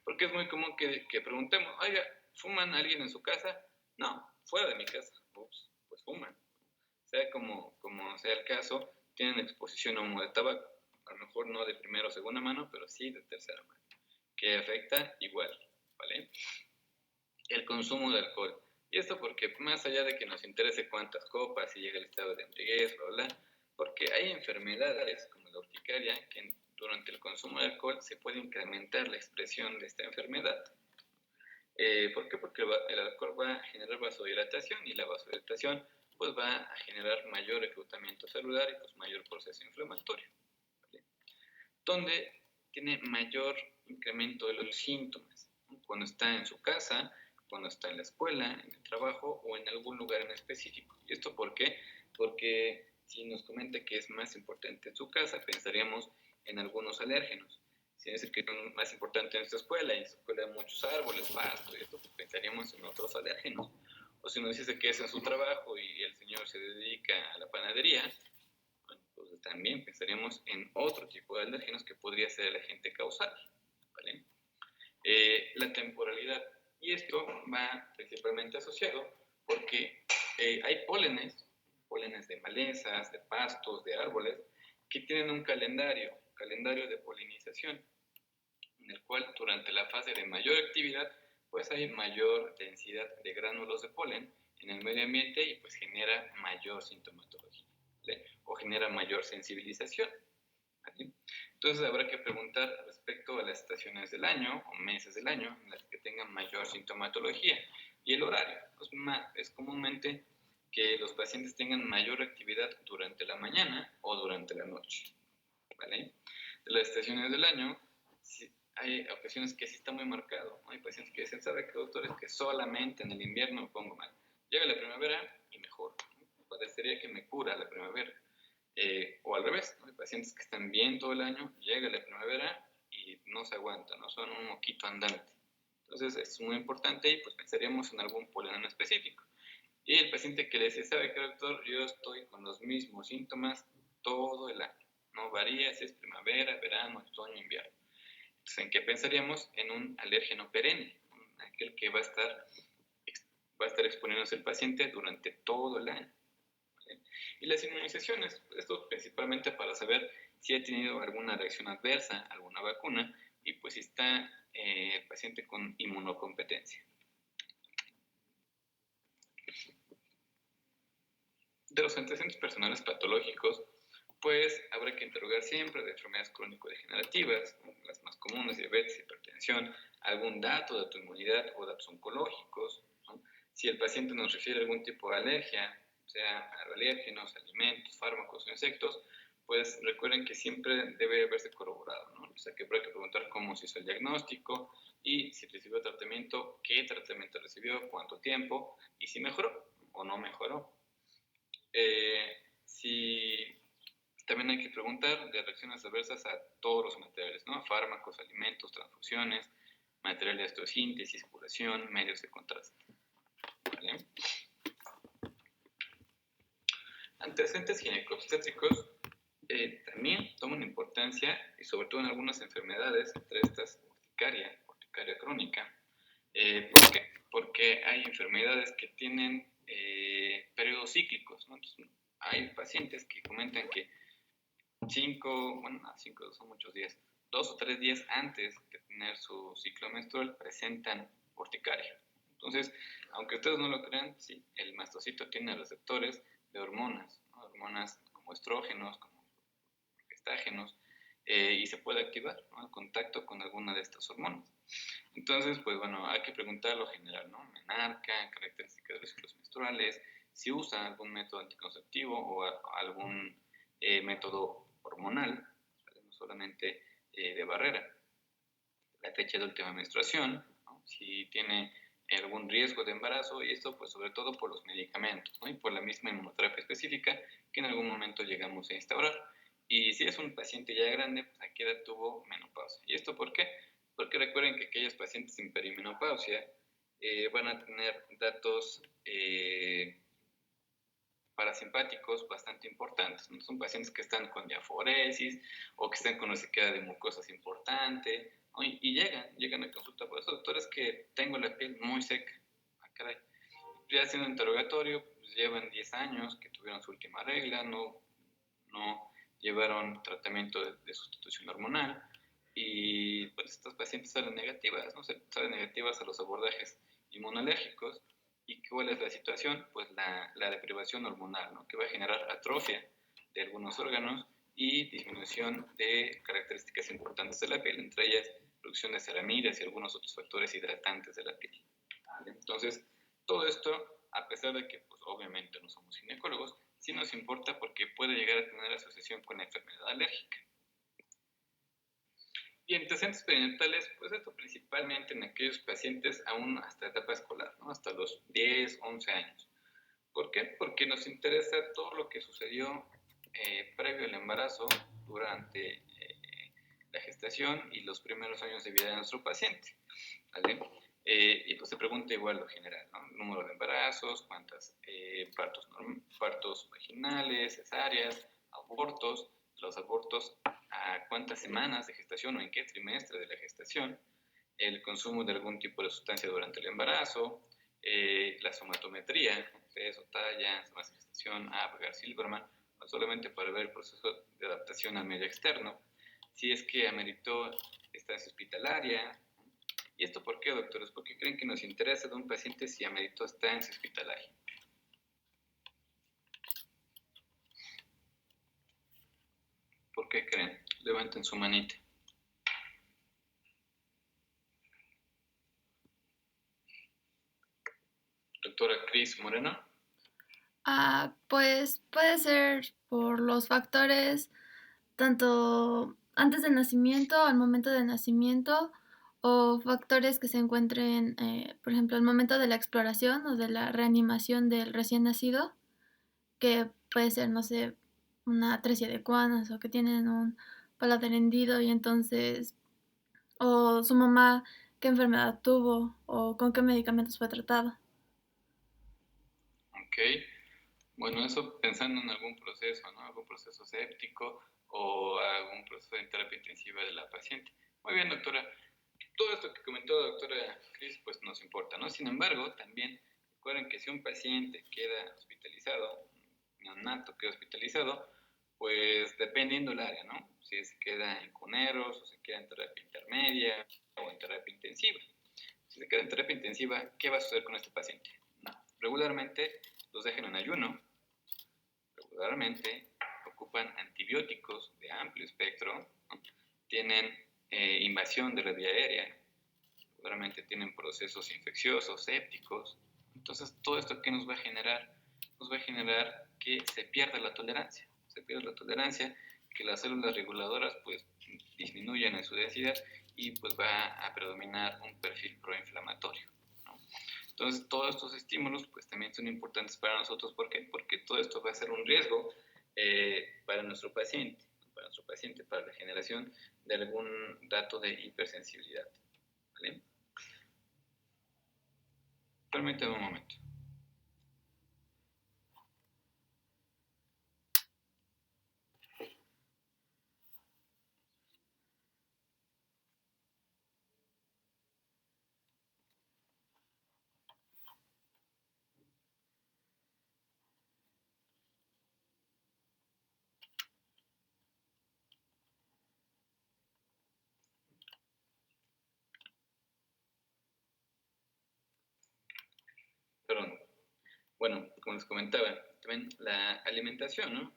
Porque es muy común que preguntemos, oiga, ¿fuman alguien en su casa? No, fuera de mi casa. Ups, pues fuman. Sea como sea el caso, tienen exposición a humo de tabaco. A lo mejor no de primera o segunda mano, pero sí de tercera mano. Que afecta igual, ¿vale? El consumo de alcohol. Y esto porque más allá de que nos interese cuántas copas y llega el estado de embriaguez, bla, bla, porque hay enfermedades como la urticaria que durante el consumo de alcohol se puede incrementar la expresión de esta enfermedad. ¿Por qué? Porque el alcohol va a generar vasodilatación y la vasodilatación pues va a generar mayor reclutamiento celular y pues mayor proceso inflamatorio, ¿vale? Donde tiene mayor incremento de los síntomas, ¿no? Cuando está en su casa, cuando está en la escuela, en el trabajo o en algún lugar en específico. ¿Y esto por qué? Porque si nos comenta que es más importante en su casa, pensaríamos en algunos alérgenos. Si dice que es más importante en su escuela, y en su escuela hay muchos árboles, pasto y esto, pues pensaríamos en otros alérgenos. O si nos dice que es en su trabajo y el señor se dedica a la panadería, bueno, pues también pensaríamos en otro tipo de alérgenos que podría ser el agente causal, ¿vale? La temporalidad. Y esto va principalmente asociado porque hay pólenes de malezas, de pastos, de árboles, que tienen un calendario de polinización, en el cual durante la fase de mayor actividad, pues hay mayor densidad de gránulos de polen en el medio ambiente y pues genera mayor sintomatología, ¿vale? O genera mayor sensibilización, ¿vale? Entonces habrá que preguntar respecto a las estaciones del año o meses del año en las que tengan mayor sintomatología y el horario. Pues es comúnmente que los pacientes tengan mayor actividad durante la mañana o durante la noche, ¿vale? De las estaciones del año, hay ocasiones que sí está muy marcado, ¿no? Hay pacientes que dicen, ¿sabe qué, doctor? Es que solamente en el invierno me pongo mal. Llega la primavera y mejor, ¿no? Parecería que me cura la primavera. O al revés, ¿no? Hay pacientes que están bien todo el año, llega la primavera y no se aguantan, no son un moquito andante. Entonces es muy importante y pues pensaríamos en algún polen en específico. Y el paciente que le dice, ¿sabe qué, doctor? Yo estoy con los mismos síntomas todo el año. No varía si es primavera, verano, otoño, invierno. Entonces, ¿en qué pensaríamos? En un alérgeno perenne, aquel que va a estar exponiéndose el paciente durante todo el año. ¿Vale? Y las inmunizaciones, esto principalmente para saber si ha tenido alguna reacción adversa, alguna vacuna, y pues si está el paciente con inmunocompetencia. De los antecedentes personales patológicos, pues habrá que interrogar siempre de enfermedades crónico-degenerativas, las más comunes, diabetes, hipertensión, algún dato de tu inmunidad o datos oncológicos, ¿no? Si el paciente nos refiere a algún tipo de alergia, sea a alérgenos, alimentos, fármacos o insectos, pues recuerden que siempre debe haberse corroborado, ¿no? O sea, que habrá que preguntar cómo se hizo el diagnóstico y si recibió tratamiento, qué tratamiento recibió, cuánto tiempo y si mejoró o no mejoró. También hay que preguntar de reacciones adversas a todos los materiales, ¿no? Fármacos, alimentos, transfusiones, materiales de osteosíntesis, curación, medios de contraste. ¿Vale? Antecedentes ginecobstétricos también toman importancia y sobre todo en algunas enfermedades, entre estas urticaria crónica. ¿Por qué? Porque hay enfermedades que tienen periodos cíclicos, ¿no? Entonces, hay pacientes que comentan que 5 son muchos días, 2 o 3 días antes de tener su ciclo menstrual presentan urticaria. Entonces, aunque ustedes no lo crean, sí, el mastocito tiene receptores de hormonas, ¿no? Hormonas como estrógenos, como gestágenos, y se puede activar, ¿no? En contacto con alguna de estas hormonas. Entonces, pues bueno, hay que preguntar lo general, ¿no? Menarca, características de los ciclos menstruales, si usan algún método anticonceptivo o algún método hormonal, no solamente de barrera. La fecha de última menstruación, ¿no? Si tiene algún riesgo de embarazo, y esto pues sobre todo por los medicamentos, ¿no? Y por la misma inmunoterapia específica que en algún momento llegamos a instaurar. Y si es un paciente ya grande, pues a qué edad tuvo menopausia. ¿Y esto por qué? Porque recuerden que aquellos pacientes sin perimenopausia van a tener datos parasimpáticos bastante importantes, ¿no? Son pacientes que están con diaforesis o que están con una sequedad de mucosas importante, ¿no? Y llegan a consulta por eso, doctores, que tengo la piel muy seca. Ah, caray. Ya haciendo interrogatorio, pues llevan 10 años que tuvieron su última regla, no llevaron tratamiento de sustitución hormonal y pues estas pacientes salen negativas, ¿no? Salen negativas a los abordajes inmunológicos. ¿Y cuál es la situación? Pues la deprivación hormonal, ¿no? Que va a generar atrofia de algunos órganos y disminución de características importantes de la piel, entre ellas producción de ceramidas y algunos otros factores hidratantes de la piel. ¿Vale? Entonces, todo esto, a pesar de que pues, obviamente no somos ginecólogos, sí nos importa porque puede llegar a tener asociación con la enfermedad alérgica. Y antecedentes perinatales, pues esto principalmente en aquellos pacientes aún hasta etapa escolar, ¿no? Hasta los 10, 11 años. ¿Por qué? Porque nos interesa todo lo que sucedió previo al embarazo, durante la gestación y los primeros años de vida de nuestro paciente, ¿vale? Y pues se pregunta igual lo general, ¿no? Número de embarazos, cuántos partos vaginales, cesáreas, abortos, los abortos a cuántas semanas de gestación o en qué trimestre de la gestación, el consumo de algún tipo de sustancia durante el embarazo, la somatometría, peso, talla, semanas de gestación, Apgar-Silberman, no solamente para ver el proceso de adaptación al medio externo, si es que ameritó estancia hospitalaria. ¿Y esto por qué, doctores? Porque creen que nos interesa de un paciente si ameritó estancia hospitalaria. ¿Por qué creen? Levanten su manita. Doctora Cris Moreno. Pues puede ser por los factores tanto antes del nacimiento, al momento del nacimiento, o factores que se encuentren, por ejemplo, al momento de la exploración o de la reanimación del recién nacido, que puede ser, no sé, una atresia de Coanas o que tienen un paladar hendido y entonces, o su mamá qué enfermedad tuvo o con qué medicamentos fue tratado. Ok. Bueno, eso pensando en algún proceso, ¿no? Algún proceso séptico o algún proceso de terapia intensiva de la paciente. Muy bien, doctora. Todo esto que comentó la doctora Cris, pues nos importa, ¿no? Sin embargo, también recuerden que si un paciente queda hospitalizado, un neonato queda hospitalizado, pues dependiendo del área, ¿no? Si se queda en cuneros o se queda en terapia intermedia o en terapia intensiva. Si se queda en terapia intensiva, ¿qué va a suceder con este paciente? Regularmente los dejan en ayuno, regularmente ocupan antibióticos de amplio espectro, ¿no? Tienen invasión de la vía aérea, regularmente tienen procesos infecciosos, sépticos. Entonces, todo esto ¿qué nos va a generar? Nos va a generar que se pierda la tolerancia. Se pierde la tolerancia, que las células reguladoras pues disminuyan en su densidad y pues va a predominar un perfil proinflamatorio, ¿no? Entonces, todos estos estímulos pues también son importantes para nosotros. ¿Por qué? Porque todo esto va a ser un riesgo para nuestro paciente, para la generación de algún dato de hipersensibilidad. ¿Vale? Permítame un momento. Perdón. Bueno, como les comentaba, también la alimentación, ¿no?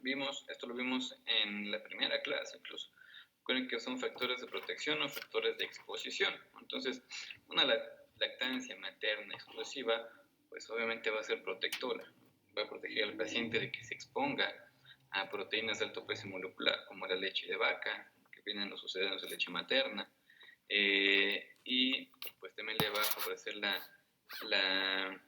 Esto lo vimos en la primera clase incluso. Recuerden que son factores de protección o factores de exposición. Entonces, una lactancia materna exclusiva, pues obviamente va a ser protectora. Va a proteger al paciente de que se exponga a proteínas de alto peso molecular, como la leche de vaca, que vienen los sucedáneos de leche materna, y pues también le va a favorecer la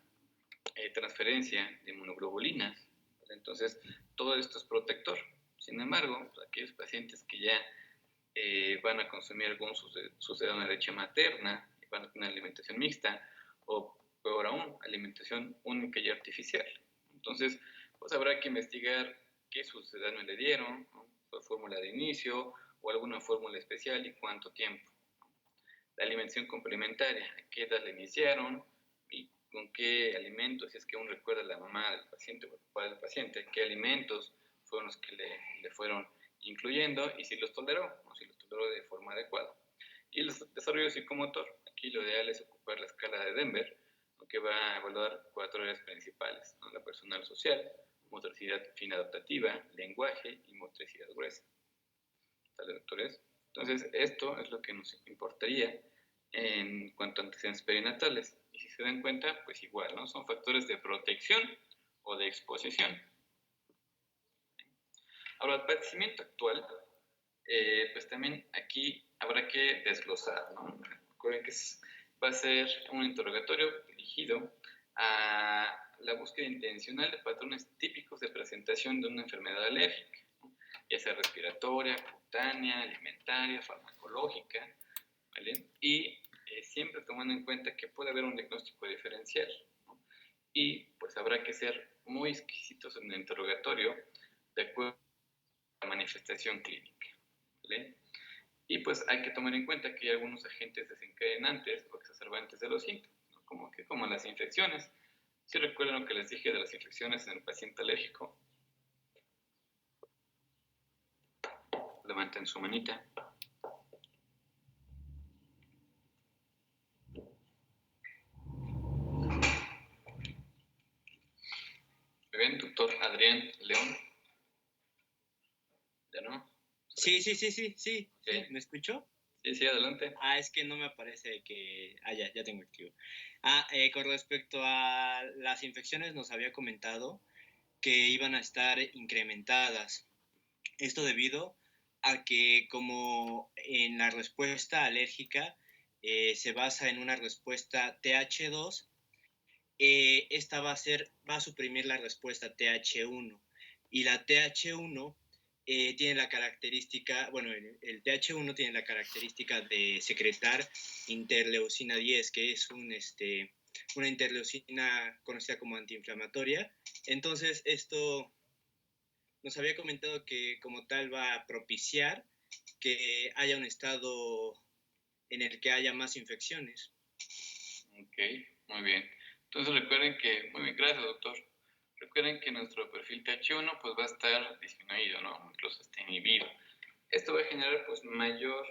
transferencia de inmunoglobulinas. Entonces, todo esto es protector. Sin embargo, pues, aquellos pacientes que ya van a consumir algún sucedáneo de leche materna, van a tener alimentación mixta, o peor aún, alimentación única y artificial. Entonces, pues habrá que investigar qué sucedáneo le dieron, ¿no? Su fórmula de inicio, o alguna fórmula especial y cuánto tiempo. La alimentación complementaria, a qué edad le iniciaron, y con qué alimentos, si es que aún recuerda la mamá del paciente o el papá del paciente, qué alimentos fueron los que le fueron incluyendo y si los toleró o si los toleró de forma adecuada. Y el desarrollo psicomotor, aquí lo ideal es ocupar la escala de Denver, que va a evaluar 4 áreas principales, ¿no? La personal social, motricidad fina adaptativa, lenguaje y motricidad gruesa. ¿Sale, doctores? Entonces, esto es lo que nos importaría en cuanto a antecedentes perinatales. Y si se dan cuenta, pues igual, ¿no? Son factores de protección o de exposición. Ahora, el padecimiento actual, pues también aquí habrá que desglosar, ¿no? Recuerden que va a ser un interrogatorio dirigido a la búsqueda intencional de patrones típicos de presentación de una enfermedad alérgica, ¿no? Ya sea respiratoria, cutánea, alimentaria, farmacológica, ¿vale? Y siempre tomando en cuenta que puede haber un diagnóstico diferencial, ¿no? Y pues habrá que ser muy exquisitos en el interrogatorio de acuerdo a la manifestación clínica, ¿vale? Y pues hay que tomar en cuenta que hay algunos agentes desencadenantes o exacerbantes de los síntomas, ¿no? Como las infecciones. Si recuerdan lo que les dije de las infecciones en el paciente alérgico, levanten su manita. ¿Me ven, doctor Adrián León? ¿Ya no? Sí. Ok. ¿Me escuchó? Sí, adelante. Es que no me aparece que... ya tengo activo. Con respecto a las infecciones, nos había comentado que iban a estar incrementadas. Esto debido a que como en la respuesta alérgica se basa en una respuesta TH2, esta va a suprimir la respuesta TH1. Y la TH1 tiene la característica, bueno, el TH1 tiene la característica de secretar interleucina 10, que es una interleucina conocida como antiinflamatoria. Entonces, esto nos había comentado que como tal va a propiciar que haya un estado en el que haya más infecciones. Ok, muy bien. Entonces recuerden que, muy bien, gracias doctor. Recuerden que nuestro perfil TH1 pues va a estar disminuido, ¿no? Incluso está inhibido. Esto va a generar pues mayor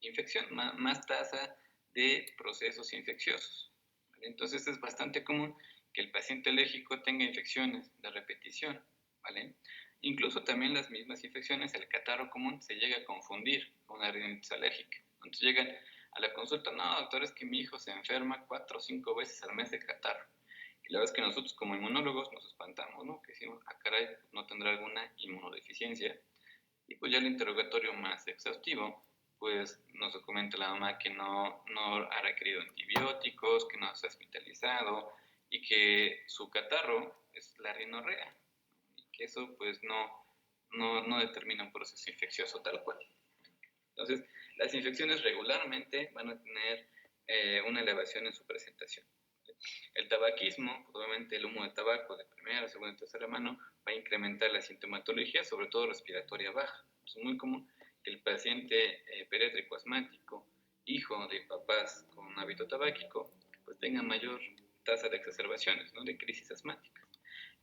infección, más tasa de procesos infecciosos. ¿Vale? Entonces es bastante común que el paciente alérgico tenga infecciones de repetición, ¿vale? Incluso también las mismas infecciones, el catarro común se llega a confundir con una rinitis alérgica. Entonces llegan a la consulta, no doctor, es que mi hijo se enferma 4 o 5 veces al mes de catarro. Y la verdad es que nosotros como inmunólogos nos espantamos, ¿no? Que decimos, caray, no tendrá alguna inmunodeficiencia. Y pues ya el interrogatorio más exhaustivo, pues nos comenta la mamá que no ha requerido antibióticos, que no se ha hospitalizado y que su catarro es la rinorrea y que eso pues no determina un proceso infeccioso tal cual. Entonces, las infecciones regularmente van a tener una elevación en su presentación. El tabaquismo, obviamente el humo de tabaco de primera, segunda y tercera mano, va a incrementar la sintomatología, sobre todo respiratoria baja. Es muy común que el paciente pediátrico asmático, hijo de papás con hábito tabáquico, pues tenga mayor tasa de exacerbaciones, ¿no? De crisis asmáticas.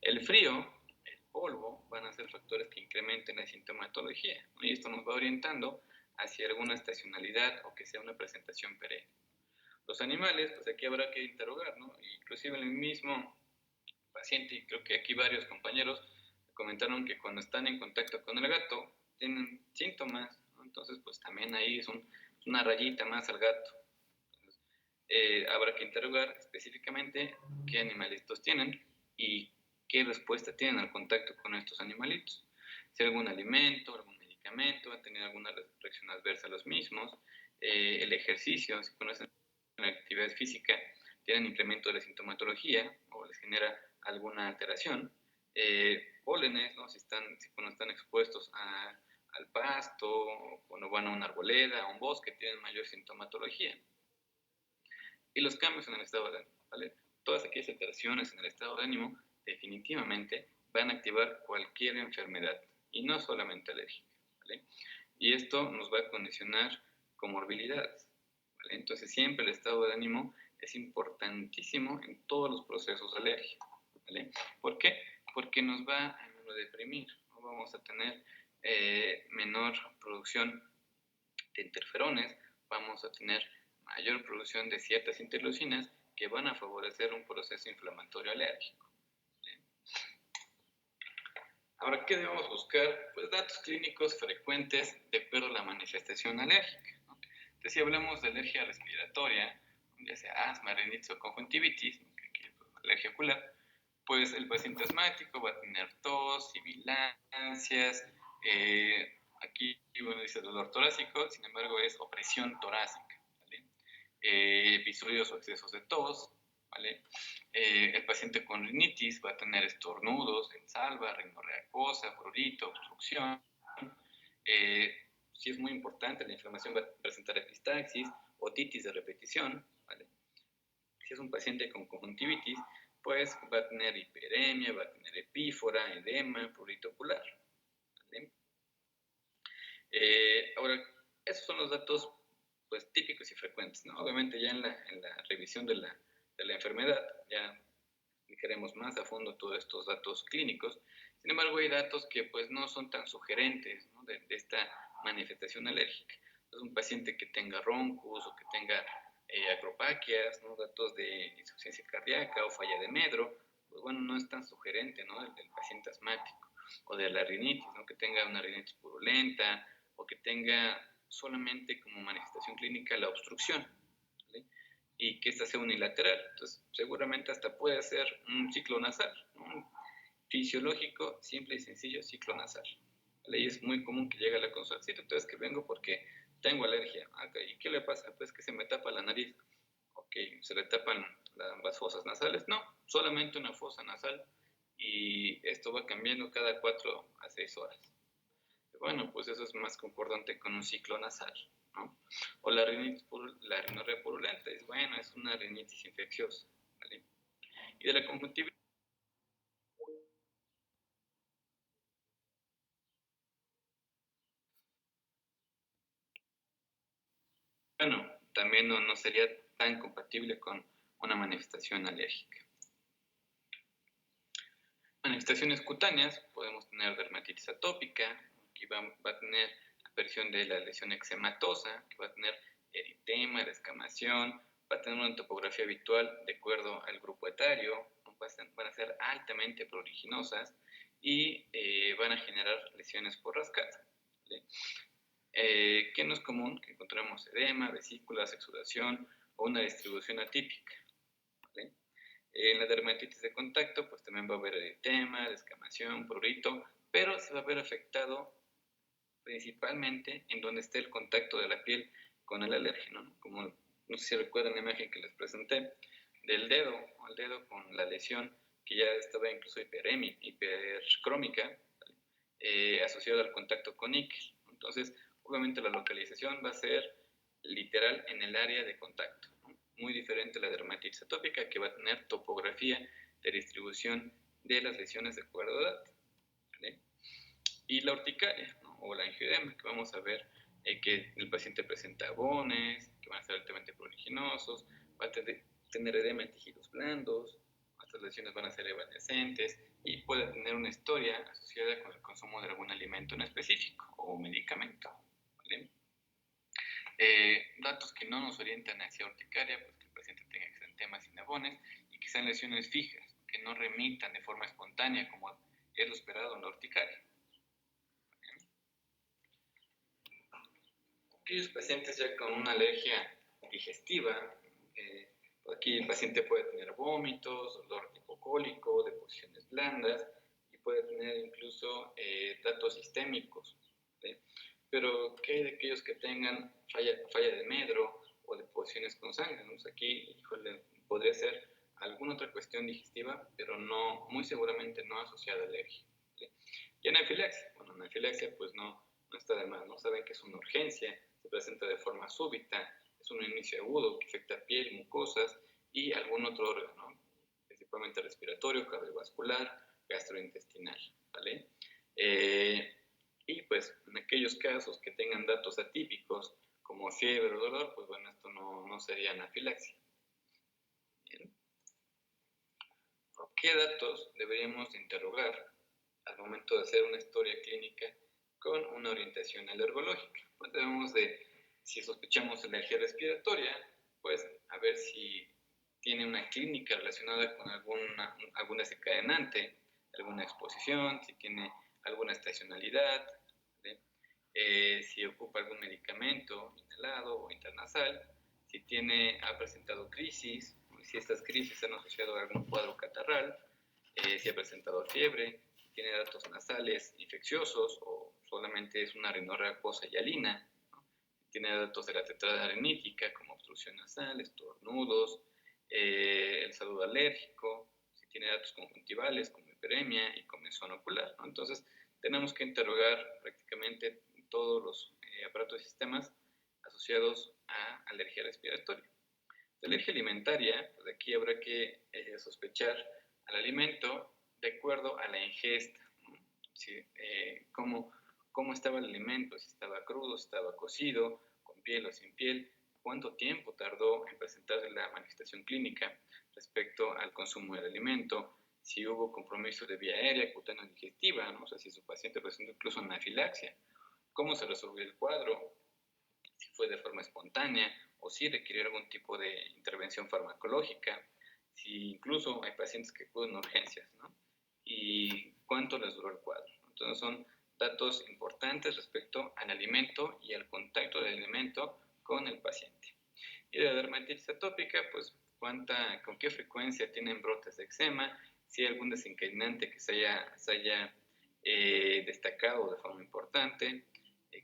El frío, el polvo, van a ser factores que incrementen la sintomatología, ¿no? Y esto nos va orientando hacia alguna estacionalidad o que sea una presentación perenne. Los animales, pues aquí habrá que interrogar, ¿no? Inclusive el mismo paciente, y creo que aquí varios compañeros comentaron que cuando están en contacto con el gato tienen síntomas, ¿no? Entonces pues también ahí es una rayita más al gato. Entonces, habrá que interrogar específicamente qué animalitos tienen y qué respuesta tienen al contacto con estos animalitos. Si algún alimento, algún medicamento, ha tenido alguna reacción adversa a los mismos, el ejercicio, si conocen la actividad física, tienen incremento de la sintomatología o les genera alguna alteración. Pólenes, ¿no? Si cuando están expuestos al pasto, o cuando van a una arboleda, a un bosque, tienen mayor sintomatología. Y los cambios en el estado de ánimo, ¿vale? Todas aquellas alteraciones en el estado de ánimo definitivamente van a activar cualquier enfermedad y no solamente alérgica, ¿vale? Y esto nos va a condicionar comorbilidades, ¿vale? Entonces siempre el estado de ánimo es importantísimo en todos los procesos de alergia, ¿vale? ¿Por qué? Porque nos va a deprimir, ¿no? Vamos a tener menor producción de interferones, vamos a tener mayor producción de ciertas interleucinas que van a favorecer un proceso inflamatorio alérgico. ¿Bien? Ahora, ¿qué debemos buscar? Pues datos clínicos frecuentes de acuerdo a la manifestación alérgica, ¿no? Entonces, si hablamos de alergia respiratoria, ya sea asma, rinitis o conjuntivitis, que aquí es alergia ocular, pues el paciente asmático va a tener tos, sibilancias, aquí, bueno, dice dolor torácico, sin embargo es opresión torácica, ¿vale? Episodios o excesos de tos, ¿vale? El paciente con rinitis va a tener estornudos, ensalva, rinorrea acuosa, prurito, obstrucción. Sí es muy importante, la inflamación va a presentar epistaxis, otitis de repetición, ¿vale? Si es un paciente con conjuntivitis, pues va a tener hiperemia, va a tener epífora, edema, prurito ocular, ¿vale? Ahora, esos son los datos pues típicos y frecuentes, ¿no? Obviamente ya en la revisión de la enfermedad ya queremos más a fondo todos estos datos clínicos. Sin embargo, hay datos que pues no son tan sugerentes, ¿no? de esta manifestación alérgica. Entonces, un paciente que tenga roncus o que tenga acropaquias, ¿no? Datos de insuficiencia cardíaca o falla de medro, pues bueno, no es tan sugerente, ¿no? del paciente asmático. O de la rinitis, ¿no? Que tenga una rinitis purulenta, o que tenga solamente como manifestación clínica la obstrucción, ¿vale? Y que esta sea unilateral. Entonces, seguramente hasta puede ser un ciclo nasal, ¿no? Un fisiológico, simple y sencillo ciclo nasal, ¿vale? Y es muy común que llegue a la consulta, sí, doctor, es que vengo porque tengo alergia. Okay, ¿y qué le pasa? Pues que se me tapa la nariz. Ok, ¿se le tapan las fosas nasales? No, solamente una fosa nasal, y esto va cambiando cada 4 a 6 horas. Bueno, pues eso es más concordante con un ciclo nasal, ¿no? O la rinorrea purulenta, es bueno, es una rinitis infecciosa, ¿vale? Y de la conjuntivitis, bueno, también no sería tan compatible con una manifestación alérgica. Manifestaciones cutáneas, podemos tener dermatitis atópica, que va a tener aparición de la lesión eczematosa, que va a tener eritema, descamación, va a tener una topografía habitual de acuerdo al grupo etario, van a ser altamente pruriginosas y van a generar lesiones por rascada, ¿vale? ¿Qué no es común? Que encontremos edema, vesículas, exudación o una distribución atípica, ¿vale? En la dermatitis de contacto, pues también va a haber eritema, descamación, prurito, pero se va a ver afectado principalmente en donde esté el contacto de la piel con el alérgeno, ¿no? Como no sé si recuerdan la imagen que les presenté del dedo, el dedo con la lesión que ya estaba incluso hipercrómica, asociada al contacto con níquel. Entonces, obviamente la localización va a ser literal en el área de contacto, ¿no? Muy diferente a la dermatitis atópica, que va a tener topografía de distribución de las lesiones de acuerdo a edad, ¿vale? Y la urticaria, ¿no? O la angioedema, que vamos a ver que el paciente presenta abones, que van a ser altamente pruriginosos, va a tener edema en tejidos blandos, estas lesiones van a ser evanescentes y puede tener una historia asociada con el consumo de algún alimento en específico o medicamento, ¿vale? Datos que no nos orientan hacia urticaria, pues que el paciente tenga exantemas sin abones y que sean lesiones fijas, que no remitan de forma espontánea como es lo esperado en la urticaria. Aquellos pacientes ya con una alergia digestiva, aquí el paciente puede tener vómitos, dolor hipocólico, deposiciones blandas y puede tener incluso datos sistémicos, ¿sí? Pero ¿qué hay de aquellos que tengan falla de medro o deposiciones con sangre? Pues aquí, híjole, podría ser alguna otra cuestión digestiva, pero no, muy seguramente no asociada a alergia, ¿sí? Y anafilaxia, bueno, anafilaxia pues no está de más, ¿no? Saben que es una urgencia, se presenta de forma súbita, es un inicio agudo que afecta piel, mucosas y algún otro órgano, ¿no? Principalmente respiratorio, cardiovascular, gastrointestinal, ¿vale? Y pues en aquellos casos que tengan datos atípicos como fiebre o dolor, pues bueno, esto no sería anafilaxia. Bien. ¿Qué datos deberíamos interrogar al momento de hacer una historia clínica con una orientación alergológica? Pues debemos de, si sospechamos alergia respiratoria, pues a ver si tiene una clínica relacionada con algún desencadenante, alguna exposición, si tiene alguna estacionalidad, ¿vale? Si ocupa algún medicamento inhalado o intranasal, si ha presentado crisis, si estas crisis han asociado a algún cuadro catarral, si ha presentado fiebre, si tiene datos nasales infecciosos o solamente es una rinorrea acuosa hialina, ¿no? Si tiene datos de la tetrada rinítica como obstrucción nasal, estornudos, el saludo alérgico, si tiene datos conjuntivales como hiperemia y comezón ocular, ¿no? Entonces, tenemos que interrogar prácticamente todos los aparatos y sistemas asociados a alergia respiratoria. La alergia alimentaria, pues aquí habrá que sospechar al alimento de acuerdo a la ingesta, ¿no? Si, cómo estaba el alimento, si estaba crudo, si estaba cocido, con piel o sin piel, cuánto tiempo tardó en presentarse la manifestación clínica respecto al consumo del alimento, si hubo compromiso de vía aérea, cutánea o digestiva, ¿no? O sea, si su paciente presentó incluso anafilaxia, cómo se resolvió el cuadro, si fue de forma espontánea o si requirió algún tipo de intervención farmacológica, si incluso hay pacientes que acuden a urgencias, ¿no? Y cuánto les duró el cuadro. Entonces son datos importantes respecto al alimento y al contacto del alimento con el paciente. Y de la dermatitis atópica, pues con qué frecuencia tienen brotes de eczema, si hay algún desencadenante que se haya destacado de forma importante,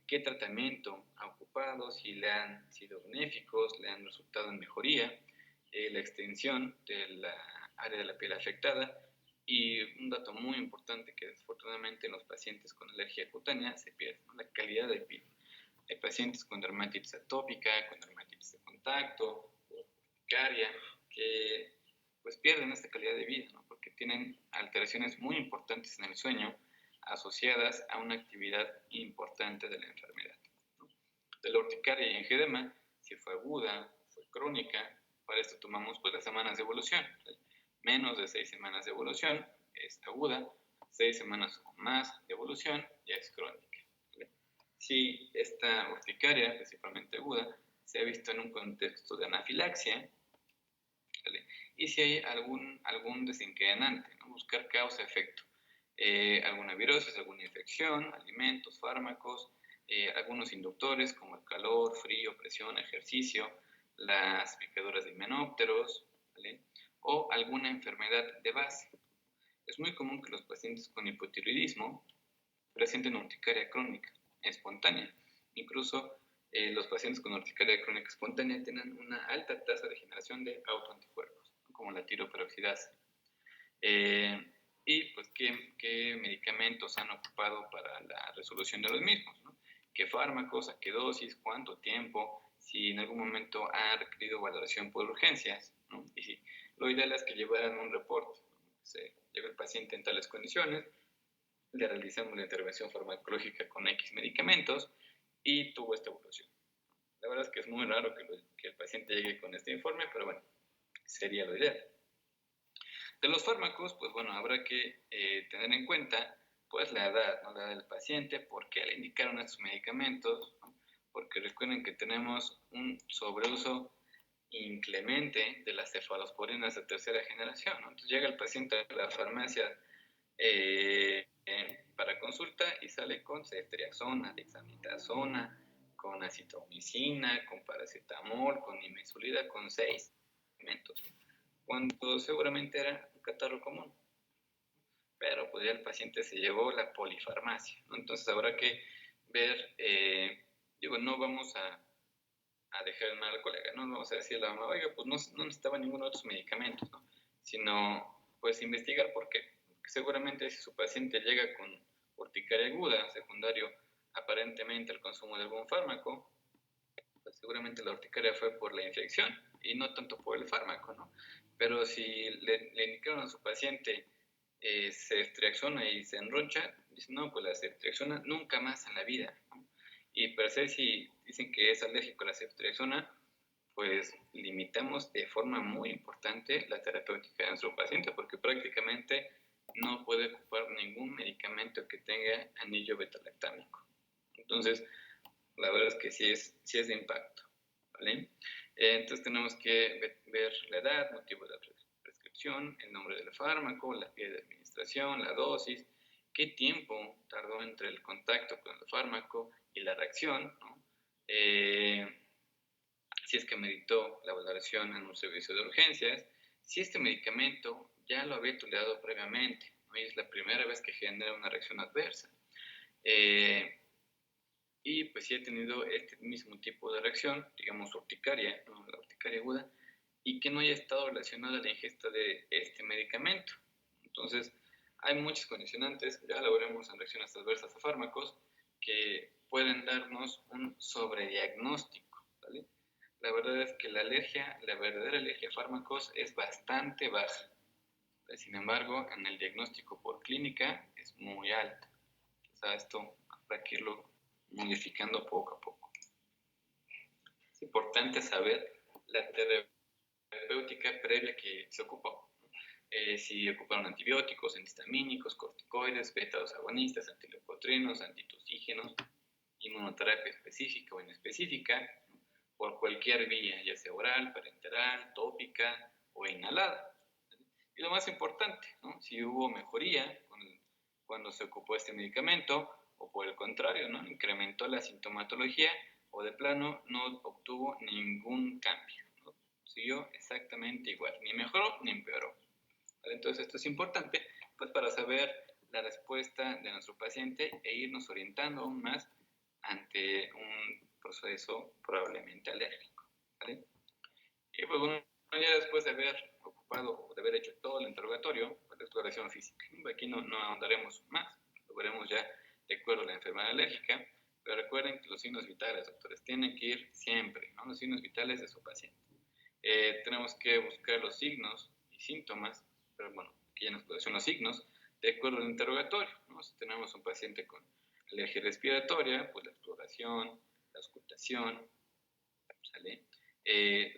qué tratamiento ha ocupado, si le han sido benéficos, le han resultado en mejoría, la extensión de la área de la piel afectada y un dato muy importante que desafortunadamente en los pacientes con alergia cutánea se pierde, ¿no? La calidad de piel. Hay pacientes con dermatitis atópica, con dermatitis de contacto, urticaria, que pues pierden esta calidad de vida, ¿no? Porque tienen alteraciones muy importantes en el sueño asociadas a una actividad importante de la enfermedad, ¿no? De la urticaria y angedema, si fue aguda, fue crónica, para esto tomamos pues las semanas de evolución. Menos de 6 semanas de evolución es aguda, 6 semanas o más de evolución ya es crónica. Si esta urticaria, principalmente aguda, se ha visto en un contexto de anafilaxia, ¿vale? Y si hay algún desencadenante, ¿no? Buscar causa-efecto. Alguna virosis, alguna infección, alimentos, fármacos, algunos inductores como el calor, frío, presión, ejercicio, las picaduras de himenópteros, ¿vale? O alguna enfermedad de base. Es muy común que los pacientes con hipotiroidismo presenten urticaria crónica espontánea. Incluso los pacientes con urticaria crónica espontánea tienen una alta tasa de generación de autoanticuerpos, ¿no? Como la tiroperoxidasa. Y pues qué medicamentos han ocupado para la resolución de los mismos, ¿no? ¿Qué fármacos, a qué dosis, cuánto tiempo, si en algún momento ha requerido valoración por urgencias, ¿no? Y si lo ideal es que llevaran un reporte, ¿no? Se lleva el paciente en tales condiciones, le realizamos la intervención farmacológica con X medicamentos y tuvo esta evolución. La verdad es que es muy raro que el paciente llegue con este informe, pero bueno, sería lo ideal. De los fármacos, pues bueno, habrá que tener en cuenta pues la edad, ¿no? La edad del paciente, por qué le indicaron estos medicamentos, ¿no? Porque recuerden que tenemos un sobreuso inclemente de las cefalosporinas de tercera generación, ¿no? Entonces llega el paciente a la farmacia para consulta y sale con ceftriaxona, dexametasona, con acitromicina, con paracetamol, con nimesulida, con 6 medicamentos, cuando seguramente era un catarro común. Pero pues ya el paciente se llevó la polifarmacia, ¿no? Entonces habrá que ver, no vamos a dejar mal al colega, no vamos a decirle a la mamá, oiga, pues no necesitaba ninguno de otros medicamentos, ¿no? Sino pues investigar por qué. Porque seguramente si su paciente llega con urticaria aguda, secundario aparentemente al consumo de algún fármaco, pues seguramente la urticaria fue por la infección y no tanto por el fármaco, ¿no? Pero si le indicaron a su paciente ceftriaxona y se enroncha, dicen, no, pues la ceftriaxona nunca más en la vida, ¿no? Y per se, si dicen que es alérgico a la ceftriaxona, pues limitamos de forma muy importante la terapéutica de nuestro paciente, porque prácticamente no puede ocupar ningún medicamento que tenga anillo beta-lactámico. Entonces, la verdad es que sí es de impacto, ¿vale? Entonces tenemos que ver la edad, motivo de la prescripción, el nombre del fármaco, la vía de administración, la dosis, qué tiempo tardó entre el contacto con el fármaco y la reacción, ¿no? Si es que meditó la valoración en un servicio de urgencias, si este medicamento ya lo había tolerado previamente, ¿no? Y es la primera vez que genera una reacción adversa. Y pues si ha tenido este mismo tipo de reacción, digamos urticaria, ¿no? La urticaria aguda, y que no haya estado relacionada a la ingesta de este medicamento. Entonces, hay muchos condicionantes, ya lo veremos en reacciones adversas a fármacos, que pueden darnos un sobrediagnóstico, ¿vale? La verdad es que la verdadera alergia a fármacos es bastante baja. Sin embargo, en el diagnóstico por clínica es muy alta. O sea, esto habrá que irlo modificando poco a poco. Es importante saber la terapéutica previa que se ocupó. Si ocuparon antibióticos, antihistamínicos, corticoides, beta-2 agonistas, antileucotrienos, antitusígenos, inmunoterapia específica o inespecífica, por cualquier vía, ya sea oral, parenteral, tópica o inhalada. Y lo más importante, ¿no? Si hubo mejoría cuando se ocupó este medicamento o por el contrario, ¿no? Incrementó la sintomatología o de plano no obtuvo ningún cambio, ¿no? Siguió exactamente igual, ni mejoró ni empeoró. ¿Vale? Entonces esto es importante pues, para saber la respuesta de nuestro paciente e irnos orientando aún más ante un proceso probablemente alérgico. ¿Vale? Y pues bueno, ya después de haber ocupado o de haber hecho todo el interrogatorio, pues, la exploración física. Aquí no ahondaremos más, lo veremos ya de acuerdo a la enfermedad alérgica, pero recuerden que los signos vitales, doctores, tienen que ir siempre, ¿no? Los signos vitales de su paciente. Tenemos que buscar los signos y síntomas, pero bueno, aquí en la exploración los signos, de acuerdo al interrogatorio, ¿no? Si tenemos un paciente con alergia respiratoria, pues la exploración, la auscultación, ¿sale?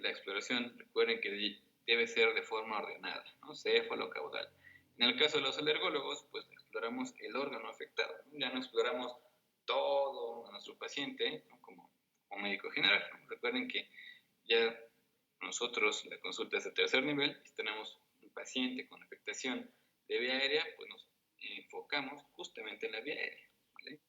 La exploración, recuerden que debe ser de forma ordenada, ¿no? Céfalo-caudal. En el caso de los alergólogos, pues exploramos el órgano afectado, ¿no? Ya no exploramos todo a nuestro paciente, ¿no? como médico general, ¿no? Recuerden que ya nosotros, la consulta es de tercer nivel, si tenemos un paciente con afectación de vía aérea, pues nos enfocamos justamente en la vía aérea, ¿vale?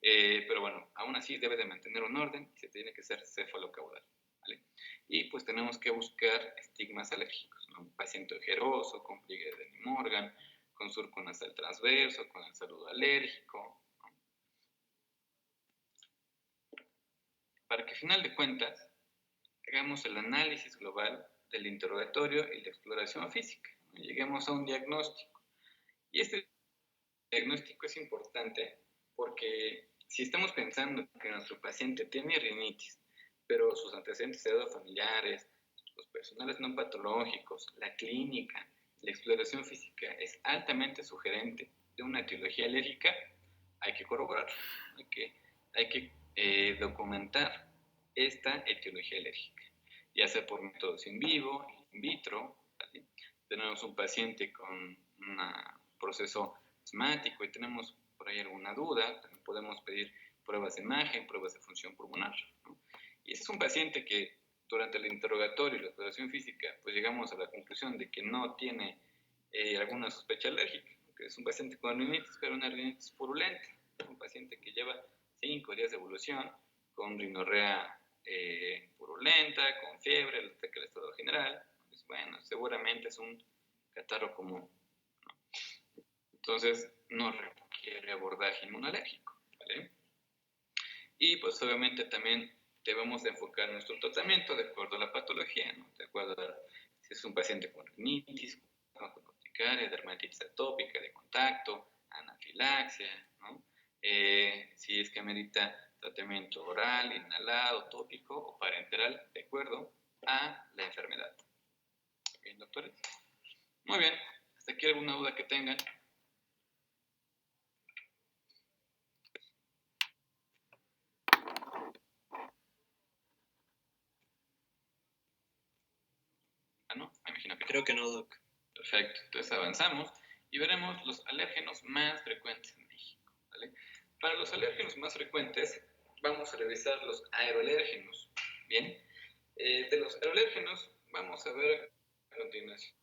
Pero bueno, aún así debe de mantener un orden y se tiene que ser cefalocaudal, ¿vale? Y pues tenemos que buscar estigmas alérgicos, ¿no? Un paciente ojeroso, con pliegue de Denny Morgan, con surco nasal transverso, con el saludo alérgico, ¿no? Para que al final de cuentas hagamos el análisis global del interrogatorio y la exploración física, ¿no? Lleguemos a un diagnóstico. Y este diagnóstico es importante porque si estamos pensando que nuestro paciente tiene rinitis, pero sus antecedentes familiares, los personales no patológicos, la clínica, la exploración física es altamente sugerente de una etiología alérgica, hay que corroborar, hay que documentar esta etiología alérgica, ya sea por métodos in vivo, in vitro, ¿vale? Tenemos un paciente con un proceso asmático y tenemos por ahí alguna duda, también podemos pedir pruebas de imagen, pruebas de función pulmonar, ¿no? Y ese es un paciente que durante el interrogatorio y la exploración física, pues llegamos a la conclusión de que no tiene alguna sospecha alérgica, que es un paciente con rinitis, pero una rinitis purulenta, un paciente que lleva 5 días de evolución, con rinorrea purulenta, con fiebre, el ataque del estado general, pues bueno, seguramente es un catarro común, ¿no? Entonces no requiere abordaje inmunológico, ¿vale? Y pues obviamente también debemos de enfocar nuestro tratamiento de acuerdo a la patología, ¿no? De acuerdo a si es un paciente con rinitis, con urticaria, dermatitis atópica de contacto, anafilaxia, ¿no? Si es que amerita tratamiento oral, inhalado, tópico o parenteral, de acuerdo a la enfermedad. ¿Bien, doctores? Muy bien. ¿Hasta aquí alguna duda que tengan? ¿No? Me imagino que Creo que no, doc. Perfecto. Entonces avanzamos y veremos los alérgenos más frecuentes en México, ¿vale? Para los alérgenos más frecuentes vamos a revisar los aeroalérgenos. Bien. De los aeroalérgenos vamos a ver a continuación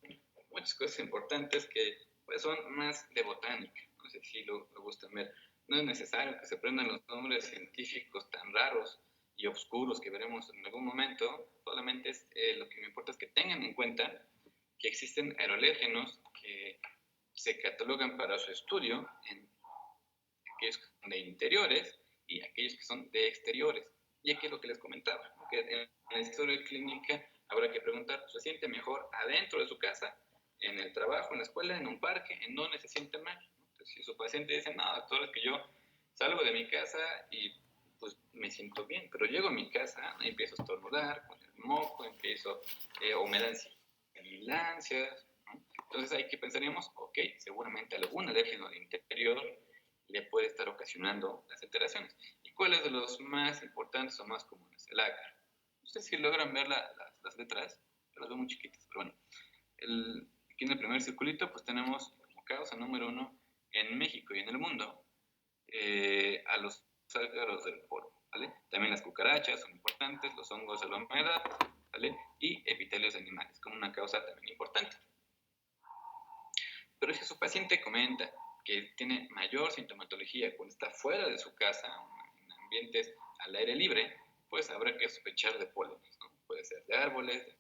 muchas cosas importantes que pues, son más de botánica. No sé si lo gustan ver. No es necesario que se aprendan los nombres científicos tan raros y oscuros que veremos en algún momento. Solamente lo que me importa es que tengan en cuenta que existen aeroalérgenos que se catalogan para su estudio en aquellos que son de interiores y aquellos que son de exteriores. Y aquí es lo que les comentaba, que en la historia clínica habrá que preguntar, ¿se siente mejor adentro de su casa, en el trabajo, en la escuela, en un parque, en donde se siente mal? Entonces, si su paciente dice, no, doctor, es que yo salgo de mi casa y pues me siento bien, pero llego a mi casa y empiezo a estornudar con el moco, empiezo, o me dan sibilancias, ¿no? Entonces ahí que pensaríamos, ok, seguramente algún alérgeno del interior le puede estar ocasionando las alteraciones. ¿Y cuáles de los más importantes o más comunes? El ácaro. Ustedes si logran ver las letras, las veo muy chiquitas, pero bueno. Aquí en el primer circulito pues tenemos como causa número 1 en México y en el mundo a los ácaros del polvo, ¿vale? También las cucarachas son importantes, los hongos de la humedad, ¿vale? Y epitelios de animales como una causa también importante. Pero si su paciente comenta que tiene mayor sintomatología cuando está fuera de su casa, en ambientes al aire libre, pues habrá que sospechar de pólenes, ¿no? Puede ser de árboles, de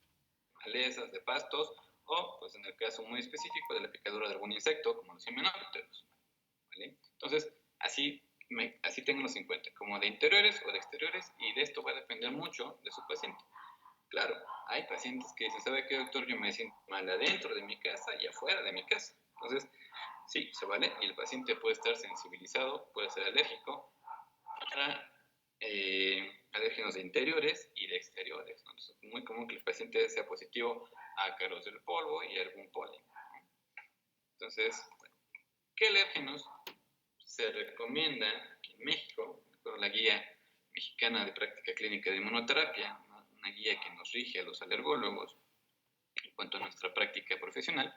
malezas, de pastos, o pues en el caso muy específico de la picadura de algún insecto, como los himenópteros, ¿vale? Entonces, así ténganlos en cuenta, como de interiores o de exteriores, y de esto va a depender mucho de su paciente. Claro, hay pacientes que dicen, ¿sabe qué, doctor? Yo me siento mal adentro de mi casa y afuera de mi casa. Entonces, sí, se vale, y el paciente puede estar sensibilizado, puede ser alérgico a alérgenos de interiores y de exteriores, ¿no? Entonces, es muy común que el paciente sea positivo a ácaros del polvo y a algún polen, ¿no? Entonces, ¿qué alérgenos se recomienda aquí en México? Con la guía mexicana de práctica clínica de inmunoterapia, una guía que nos rige a los alergólogos en cuanto a nuestra práctica profesional,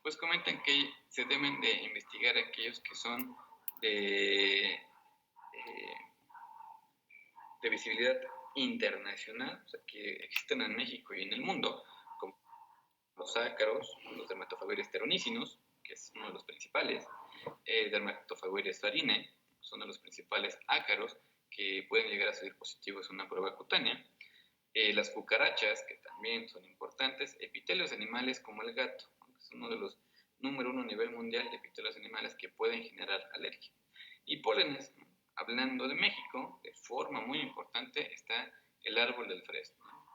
pues comentan que se deben de investigar aquellos que son de visibilidad internacional, o sea, que existen en México y en el mundo, como los ácaros, los dermatofagoides teronicinos, que es uno de los principales, dermatofagoides farine, son de los principales ácaros que pueden llegar a salir positivos en una prueba cutánea, las cucarachas, que también son importantes, epitelios animales como el gato, ¿no? Que es uno de los número uno a nivel mundial de epitelios animales que pueden generar alergia. Y pólenes, ¿no? Hablando de México, de forma muy importante está el árbol del fresno, ¿no?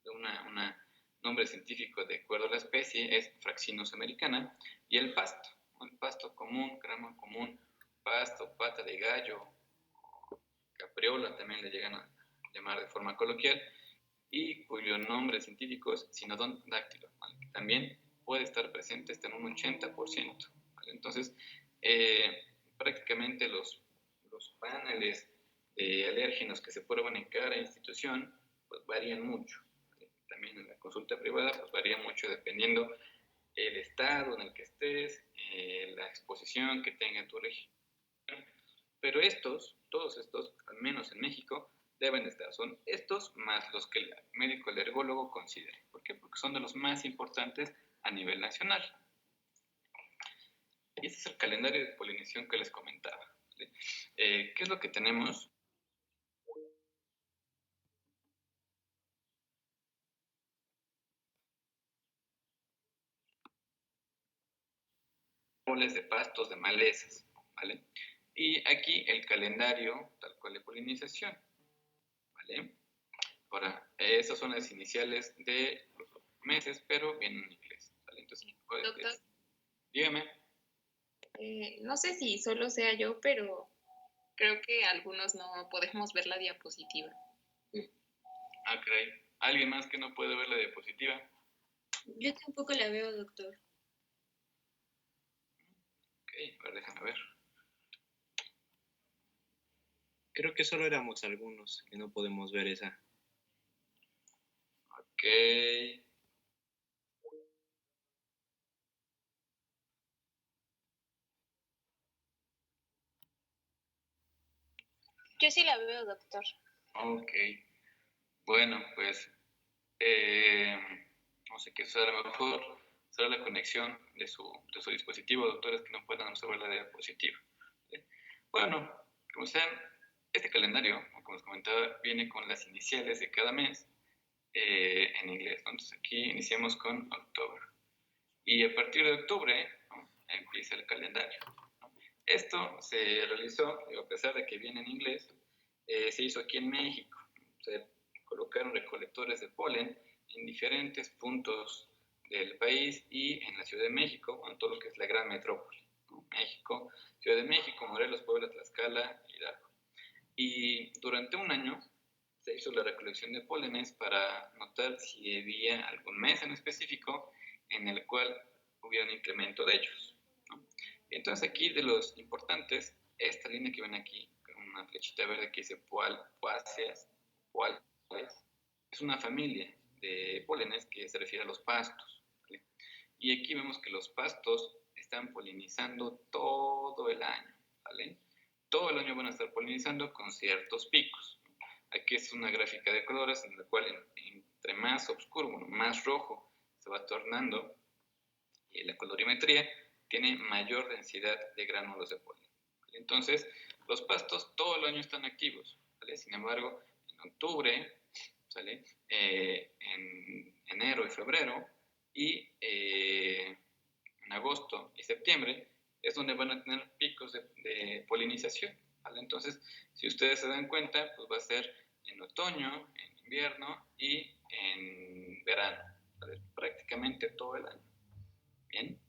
Con un nombre científico de acuerdo a la especie es Fraxinus americana, y el pasto común, grama común, pasto, pata de gallo, capriola también le llegan a llamar de forma coloquial, y cuyo nombre científico es Cynodon dactylo, ¿vale? Que también puede estar presente hasta en un 80%, ¿vale? Entonces, prácticamente los paneles de alérgenos que se prueban en cada institución pues varían mucho, ¿vale? También en la consulta privada pues varía mucho dependiendo el estado en el que estés, la exposición que tenga tu región, pero todos estos, al menos en México, deben estar. Son estos más los que el médico alergólogo considere. ¿Por qué? Porque son de los más importantes a nivel nacional. Y este es el calendario de polinización que les comentaba, ¿vale? ¿Qué es lo que tenemos? Árboles, de pastos, de malezas, ¿vale? Y aquí el calendario tal cual de polinización, ¿vale? Ahora, esas son las iniciales de los meses, pero vienen en inglés, ¿vale? Entonces, Doctor, dígame. no sé si solo sea yo, pero creo que algunos no podemos ver la diapositiva. Ah, caray. ¿Alguien más que no puede ver la diapositiva? Yo tampoco la veo, doctor. Ok, a ver, déjame ver. Creo que solo éramos algunos que no podemos ver esa. Ok. Yo sí la veo, doctor. Ok. Bueno, pues no sé qué será, a lo mejor será la conexión de su dispositivo, doctores, que no puedan observar la diapositiva. ¿Sí? Bueno, como saben, este calendario, como les comentaba, viene con las iniciales de cada mes en inglés, ¿no? Entonces aquí iniciamos con octubre. Y a partir de octubre, ¿no?, empieza el calendario, ¿no? Esto se realizó, a pesar de que viene en inglés, se hizo aquí en México. Se colocaron recolectores de polen en diferentes puntos del país y en la Ciudad de México, en todo lo que es la gran metrópoli, ¿no? México, Ciudad de México, Morelos, Puebla, Tlaxcala, Hidalgo. Y durante un año se hizo la recolección de pólenes para notar si había algún mes en específico en el cual hubiera un incremento de ellos, ¿no? Y entonces aquí de los importantes, esta línea que ven aquí, con una flechita verde que dice Poaceae, es una familia de pólenes que se refiere a los pastos, ¿vale? Y aquí vemos que los pastos están polinizando todo el año, ¿vale? Todo el año van a estar polinizando con ciertos picos. Aquí es una gráfica de colores en la cual entre más oscuro, bueno, más rojo se va tornando la colorimetría, tiene mayor densidad de gránulos de polen. ¿Vale? Entonces, los pastos todo el año están activos, ¿vale? Sin embargo, en octubre, ¿sale? En enero y febrero y en agosto y septiembre es donde van a tener picos de polinización, ¿vale? Entonces, si ustedes se dan cuenta, pues va a ser en otoño, en invierno y en verano, ¿vale? Prácticamente todo el año. Bien.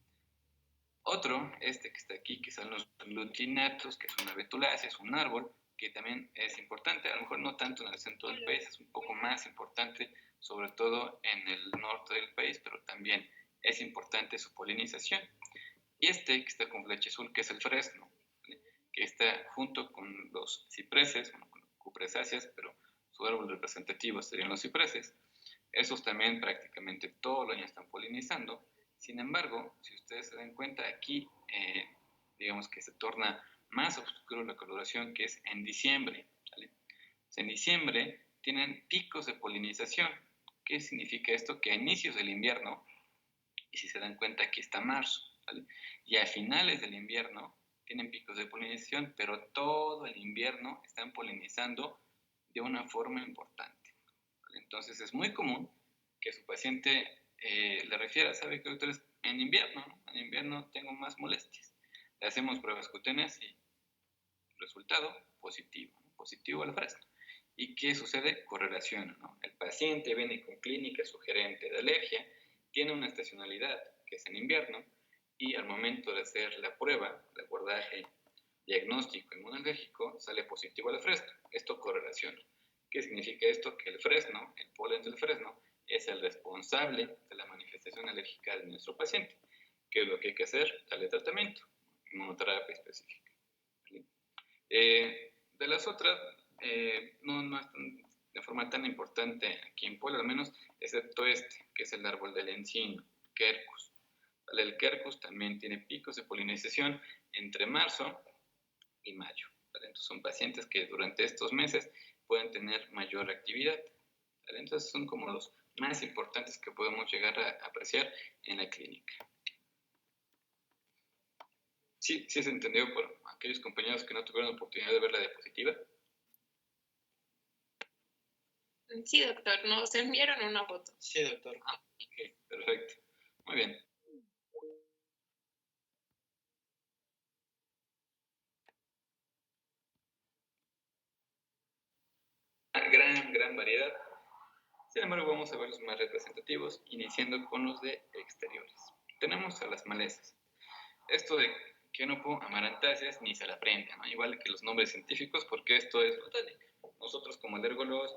Otro, que está aquí, que son los glutinatos, que es una betulácea, es un árbol que también es importante, a lo mejor no tanto en el centro del país, es un poco más importante, sobre todo en el norte del país, pero también es importante su polinización. Y que está con flecha azul, que es el fresno, ¿vale? Que está junto con los cipreses, bueno, con cupresáceas, pero su árbol representativo serían los cipreses. Esos también prácticamente todo el año están polinizando. Sin embargo, si ustedes se dan cuenta, aquí digamos que se torna más oscuro la coloración, que es en diciembre, ¿vale? En diciembre tienen picos de polinización. ¿Qué significa esto? Que a inicios del invierno, y si se dan cuenta, aquí está marzo, ¿vale? Y a finales del invierno tienen picos de polinización, pero todo el invierno están polinizando de una forma importante, ¿vale? Entonces es muy común que su paciente le refiera, ¿sabe qué, doctor? En invierno tengo más molestias. Le hacemos pruebas cutáneas y resultado positivo, ¿no? Positivo al fresno. ¿Y qué sucede? Correlación, ¿no? El paciente viene con clínica sugerente de alergia, tiene una estacionalidad que es en invierno, y al momento de hacer la prueba, el abordaje diagnóstico inmunológico, sale positivo al fresno. Esto correlaciona. ¿Qué significa esto? Que el fresno, el polen del fresno, es el responsable de la manifestación alérgica de nuestro paciente. ¿Qué es lo que hay que hacer? Darle tratamiento, inmunoterapia específica. De las otras, no están de forma tan importante aquí en Puebla, al menos, excepto que es el árbol del encino, Quercus. ¿Vale? El Quercus también tiene picos de polinización entre marzo y mayo, ¿vale? Entonces son pacientes que durante estos meses pueden tener mayor actividad, ¿vale? Entonces son como los más importantes que podemos llegar a apreciar en la clínica. Sí se entendió por aquellos compañeros que no tuvieron oportunidad de ver la diapositiva. Sí, doctor, nos enviaron una foto. Sí, doctor. Ok, perfecto. Muy bien. Gran variedad. Sin embargo, vamos a ver los más representativos, iniciando con los de exteriores. Tenemos a las malezas. Esto de Quenopo amarantáceas ni se la aprenden, ¿no? Igual que los nombres científicos, porque esto es botánica. Nosotros como alergólogos,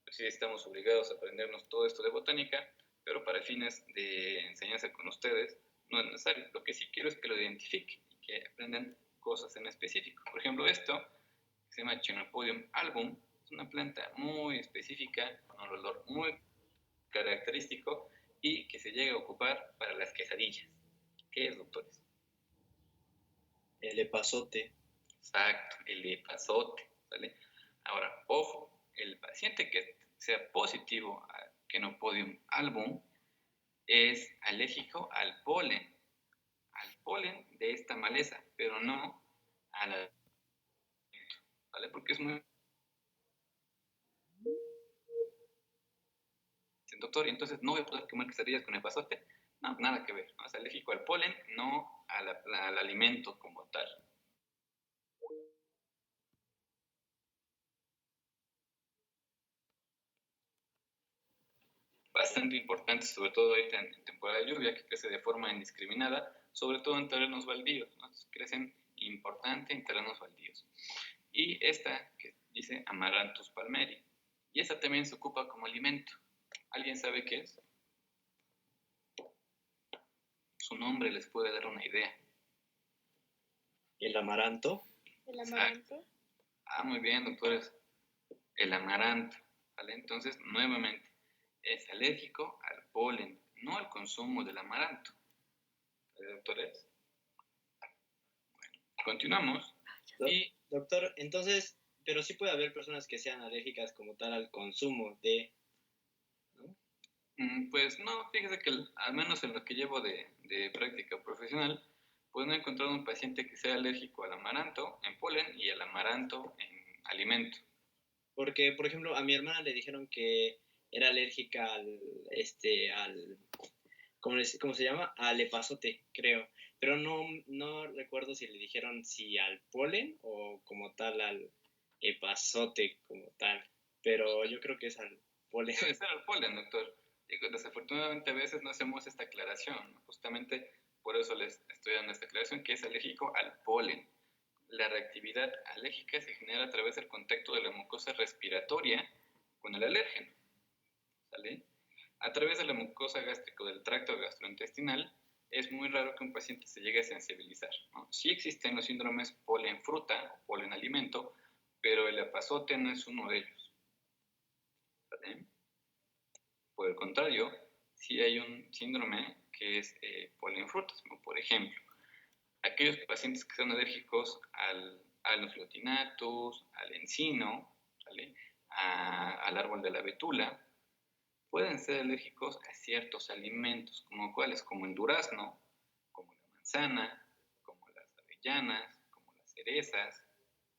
pues sí estamos obligados a aprendernos todo esto de botánica, pero para fines de enseñanza con ustedes no es necesario. Lo que sí quiero es que lo identifiquen y que aprendan cosas en específico. Por ejemplo, esto se llama Chenopodium album, es una planta muy específica, con un olor muy característico y que se llega a ocupar para las quesadillas. ¿Qué es, doctores? El epazote. Exacto, el epazote, ¿vale? Ahora, ojo, el paciente que sea positivo a Chenopodium album es alérgico al polen de esta maleza, pero no a la, ¿vale? Porque es muy... Doctor, entonces no voy a poder comer quesadillas con epazote. No, nada que ver, ¿no? Es alérgico al polen, no al alimento como tal. Bastante importante, sobre todo ahorita en temporada de lluvia, que crece de forma indiscriminada, sobre todo en terrenos baldíos, ¿no? Crecen importante en terrenos baldíos. Y esta que dice Amaranthus palmeri, y esta también se ocupa como alimento. ¿Alguien sabe qué es? Su nombre les puede dar una idea. ¿El amaranto? El amaranto. Muy bien, doctores. El amaranto, ¿vale? Entonces, nuevamente, es alérgico al polen, no al consumo del amaranto. ¿Vale, doctores? Bueno, continuamos. Doctor, entonces, pero sí puede haber personas que sean alérgicas como tal al consumo de... ¿no? Pues no, fíjese que al menos en lo que llevo de práctica profesional, no he encontrado un paciente que sea alérgico al amaranto en polen y al amaranto en alimento. Porque, por ejemplo, a mi hermana le dijeron que era alérgica ¿cómo se llama? Al epazote, creo. Pero no recuerdo si le dijeron si al polen o como tal al epazote como tal. Pero yo creo que es al polen. Puede ser al polen, doctor. Digo, desafortunadamente a veces no hacemos esta aclaración, ¿no? Justamente por eso les estoy dando esta aclaración, que es alérgico al polen. La reactividad alérgica se genera a través del contacto de la mucosa respiratoria con el alérgeno, ¿sale? A través de la mucosa gástrica o del tracto gastrointestinal, es muy raro que un paciente se llegue a sensibilizar, ¿no? Sí existen los síndromes polen fruta o polen alimento, pero el epazote no es uno de ellos, ¿sale? Por el contrario, sí hay un síndrome que es polen frutas, como por ejemplo, aquellos pacientes que son alérgicos a los glutinatos, al encino, ¿vale? Al árbol de la betula, pueden ser alérgicos a ciertos alimentos, como cuáles, como el durazno, como la manzana, como las avellanas, como las cerezas,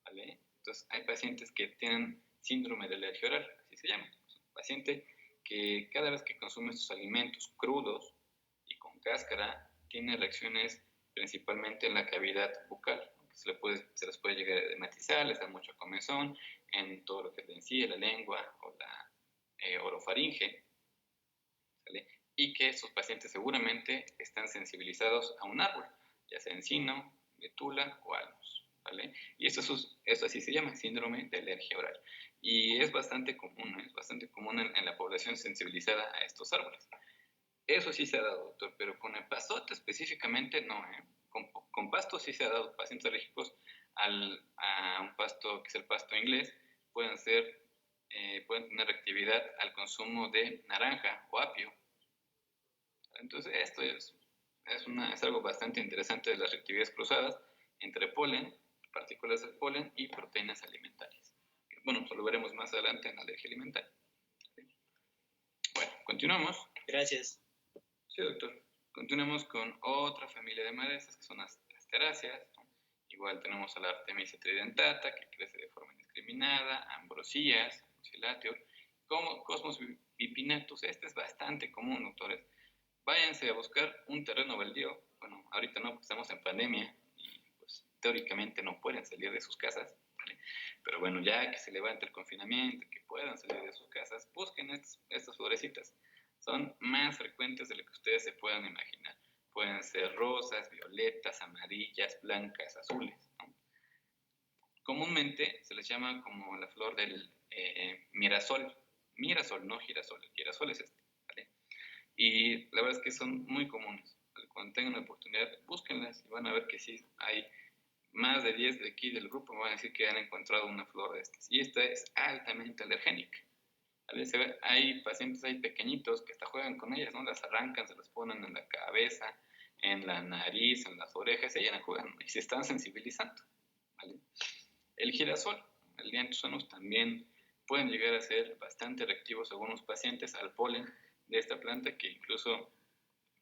¿vale? Entonces hay pacientes que tienen síndrome de alergia oral, así se llama. Es un paciente que cada vez que consume estos alimentos crudos y con cáscara, tiene reacciones principalmente en la cavidad bucal, que se les puede llegar a edematizar, les da mucho comezón en todo lo que es la encía, la lengua o la orofaringe, ¿sale? Y que sus pacientes seguramente están sensibilizados a un árbol, ya sea encino, betula o álamos, ¿vale? Y esto así se llama síndrome de alergia oral. Y es bastante común, en la población sensibilizada a estos árboles. Eso sí se ha dado, doctor, pero con epazote específicamente no. Con pasto sí se ha dado. Pacientes alérgicos a un pasto que es el pasto inglés pueden tener reactividad al consumo de naranja o apio. Entonces esto es algo bastante interesante de las reactividades cruzadas entre polen, partículas del polen y proteínas alimentarias. Bueno, eso lo veremos más adelante en la alergia alimentaria. Bueno, continuamos. Gracias. Sí, doctor. Continuamos con otra familia de malezas que son las asteráceas, ¿no? Igual tenemos a la Artemisia tridentata, que crece de forma indiscriminada, ambrosías, oscilatior, como Cosmos bipinatus. Este es bastante común, doctores. Váyanse a buscar un terreno baldío. Bueno, ahorita no, porque estamos en pandemia y pues teóricamente no pueden salir de sus casas, ¿vale? Pero bueno, ya que se levante el confinamiento, que puedan salir de sus casas, busquen estas florecitas. Son más frecuentes de lo que ustedes se puedan imaginar. Pueden ser rosas, violetas, amarillas, blancas, azules, ¿no? Comúnmente se les llama como la flor del mirasol. Mirasol, no girasol. El girasol es este, ¿vale? Y la verdad es que son muy comunes. Cuando tengan la oportunidad, búsquenlas y van a ver que sí hay más de 10 de aquí del grupo me van a decir que han encontrado una flor de estas. Y esta es altamente alergénica. Hay pacientes ahí pequeñitos que hasta juegan con ellas, ¿no? Las arrancan, se las ponen en la cabeza, en la nariz, en las orejas, y ellas juegan y se están sensibilizando, ¿vale? El girasol, el Dianthusonus, también pueden llegar a ser bastante reactivos algunos pacientes al polen de esta planta, que incluso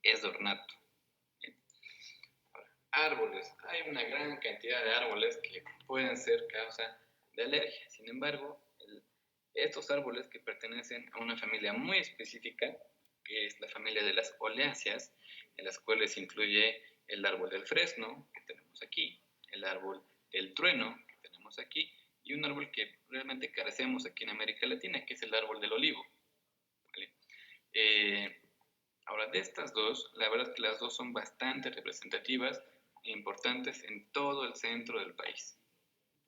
es de ornato. Ahora, árboles. Hay una gran cantidad de árboles que pueden ser causa de alergia. Sin embargo, estos árboles que pertenecen a una familia muy específica, que es la familia de las oleáceas, en las cuales incluye el árbol del fresno, que tenemos aquí, el árbol del trueno, que tenemos aquí, y un árbol que realmente carecemos aquí en América Latina, que es el árbol del olivo, ¿vale? Ahora, de estas dos, la verdad es que las dos son bastante representativas e importantes en todo el centro del país,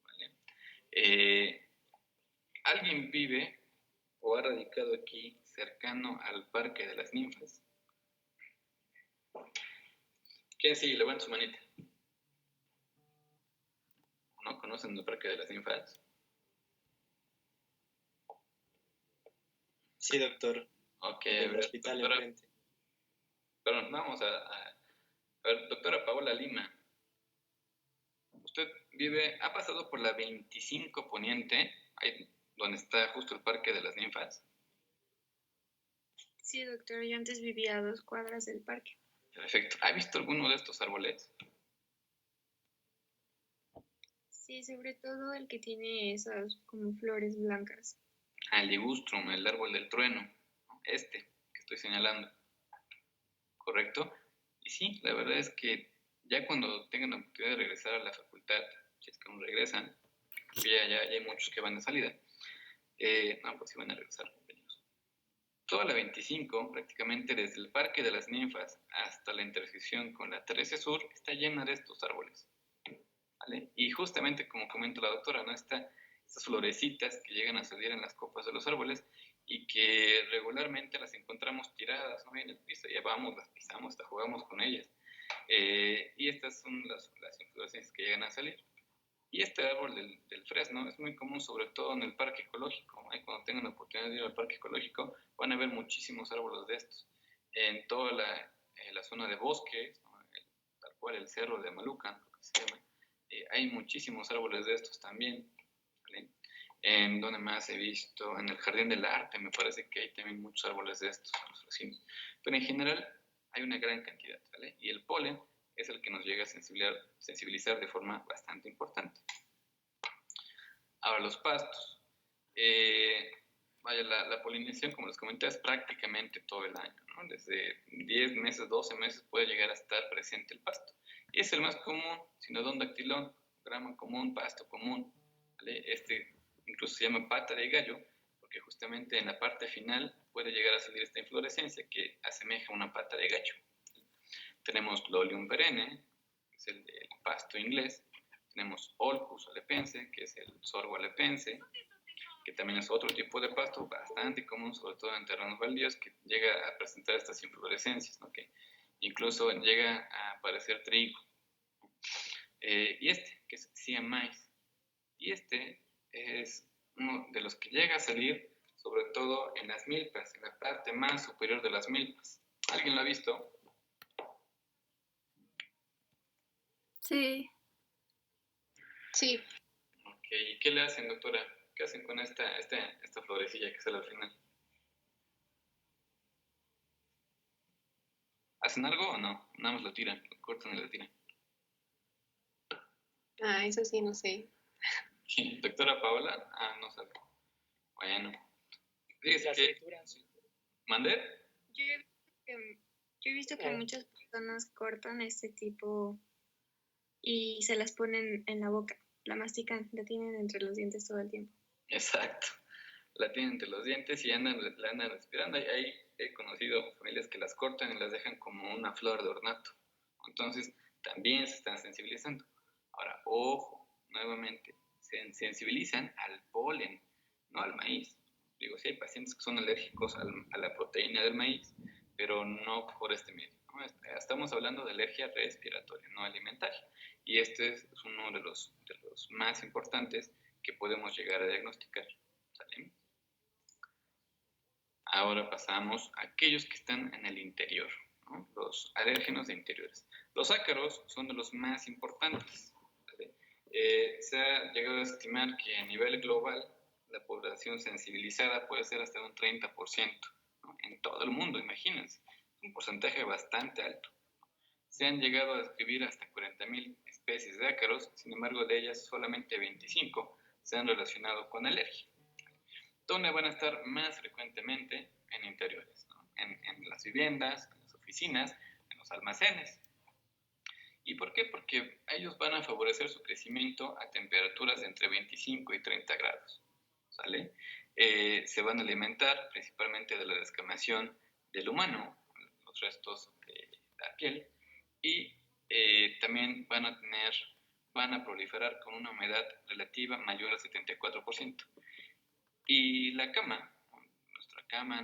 ¿vale? ¿Alguien vive o ha radicado aquí cercano al Parque de las Ninfas? ¿Quién sí? Levanta su manita. ¿No conocen el Parque de las Ninfas? Sí, doctor. Ok, El hospital enfrente. Perdón, vamos a ver, doctora Paola Lima. Usted ha pasado por la 25 Poniente, ahí donde está justo el Parque de las Ninfas. Sí, doctor, yo antes vivía a 2 cuadras del parque. Perfecto. ¿Ha visto alguno de estos árboles? Sí, sobre todo el que tiene esas como flores blancas. El ligustrum, el árbol del trueno, ¿no? Este que estoy señalando, ¿correcto? Y sí, la verdad es que ya cuando tengan la oportunidad de regresar a la facultad, si es que aún regresan, porque ya hay muchos que van de salida, no, pues sí van a regresar, compañeros. Toda la 25, prácticamente desde el Parque de las Ninfas hasta la intersección con la 13 Sur, está llena de estos árboles, ¿vale? Y justamente como comenta la doctora, ¿no? Estas florecitas que llegan a salir en las copas de los árboles y que regularmente las encontramos tiradas, ¿no? En el piso, ya vamos, las pisamos, hasta jugamos con ellas. Y estas son las inflorescencias que llegan a salir. Y este árbol del fresno es muy común, sobre todo en el parque ecológico. Cuando tengan la oportunidad de ir al parque ecológico, van a ver muchísimos árboles de estos. En toda la zona de bosques, ¿no? Tal cual el cerro de Malucan, lo que se llama, hay muchísimos árboles de estos también, ¿vale? En donde más he visto, en el Jardín del Arte, me parece que hay también muchos árboles de estos, los vecinos. Pero en general hay una gran cantidad, ¿vale? Y el polen es el que nos llega a sensibilizar de forma bastante importante. Ahora, los pastos. La polinización, como les comenté, es prácticamente todo el año, ¿no? Desde 10 meses, 12 meses puede llegar a estar presente el pasto. Y es el más común, Sinodon dactylon, grama común, pasto común, ¿vale? Incluso se llama pata de gallo, porque justamente en la parte final puede llegar a salir esta inflorescencia que asemeja a una pata de gallo. Tenemos Lolium perenne, que es el pasto inglés. Tenemos Olcus alepense, que es el sorgo alepense, que también es otro tipo de pasto bastante común, sobre todo en terrenos baldíos, que llega a presentar estas inflorescencias, ¿no? Que incluso llega a parecer trigo. Y que es siamais. Y es uno de los que llega a salir, sobre todo en las milpas, en la parte más superior de las milpas. ¿Alguien lo ha visto? Sí. Sí, Ok, ¿y qué le hacen, doctora? ¿Qué hacen con esta florecilla que sale al final? ¿Hacen algo o no? Nada más lo tiran, lo cortan y lo tiran. eso sí, no sé. ¿Doctora Paola? No sabe. Bueno. Fíjese Las que... frituras. ¿Mandé? Yo he visto que muchas personas cortan este tipo y se las ponen en la boca, la mastican, la tienen entre los dientes todo el tiempo. Exacto. La tienen entre los dientes y la andan respirando. Ahí he conocido familias que las cortan y las dejan como una flor de ornato. Entonces, también se están sensibilizando. Ahora, ojo, nuevamente, se sensibilizan al polen, no al maíz. Digo, sí hay pacientes que son alérgicos a la proteína del maíz, pero no por este medio, ¿no? Estamos hablando de alergia respiratoria, no alimentaria. Y este es uno de los más importantes que podemos llegar a diagnosticar. ¿Sale? Ahora pasamos a aquellos que están en el interior, ¿no? Los alérgenos de interiores. Los ácaros son de los más importantes, ¿vale? Se ha llegado a estimar que a nivel global la población sensibilizada puede ser hasta un 30%, ¿no? En todo el mundo, imagínense. Es un porcentaje bastante alto. Se han llegado a describir hasta 40.000 especies de ácaros, sin embargo de ellas solamente 25 se han relacionado con alergia. ¿Dónde van a estar más frecuentemente? En interiores, ¿no? En las viviendas, en las oficinas, en los almacenes. ¿Y por qué? Porque ellos van a favorecer su crecimiento a temperaturas de entre 25 y 30 grados, ¿sale? Se van a alimentar principalmente de la descamación del humano, los restos de la piel, y también van a proliferar con una humedad relativa mayor al 74%. Y la cama,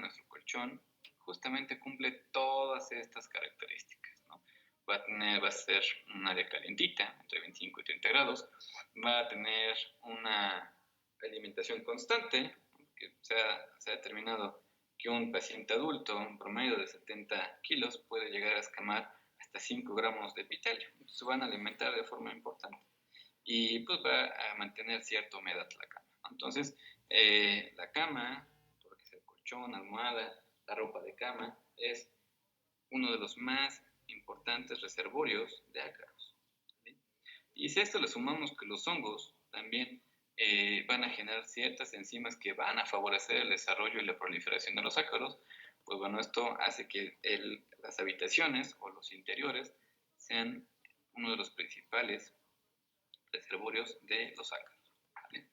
nuestro colchón, justamente cumple todas estas características, ¿no? Va a ser un área calientita, entre 25 y 30 grados, va a tener una alimentación constante, que se ha determinado que un paciente adulto, un promedio de 70 kilos, puede llegar a escamar hasta 5 gramos de epitelio. Se van a alimentar de forma importante y pues va a mantener cierta humedad la cama. Entonces, la cama, todo lo que es el colchón, almohada, la ropa de cama, es uno de los más importantes reservorios de ácaros, ¿sí? Y si a esto le sumamos que los hongos también van a generar ciertas enzimas que van a favorecer el desarrollo y la proliferación de los ácaros, pues bueno, esto hace que las habitaciones o los interiores sean uno de los principales reservorios de los ácaros, ¿vale?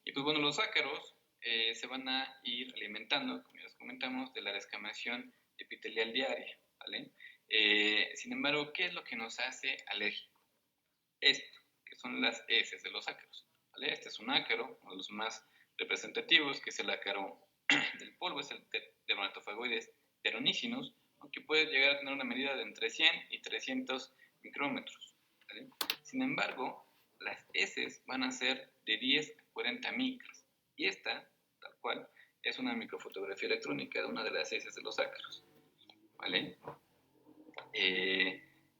Y pues bueno, los ácaros se van a ir alimentando, como ya les comentamos, de la descamación epitelial diaria, ¿vale? Sin embargo, ¿qué es lo que nos hace alérgicos? Esto, que son las heces de los ácaros, ¿vale? Este es un ácaro, uno de los más representativos, que es el ácaro del polvo, es el Dermatofagoides teronícinus, que puede llegar a tener una medida de entre 100 y 300 micrómetros, ¿vale? Sin embargo, las heces van a ser de 10 a 40 micras, y esta, tal cual, es una microfotografía electrónica de una de las heces de los ácaros, ¿vale?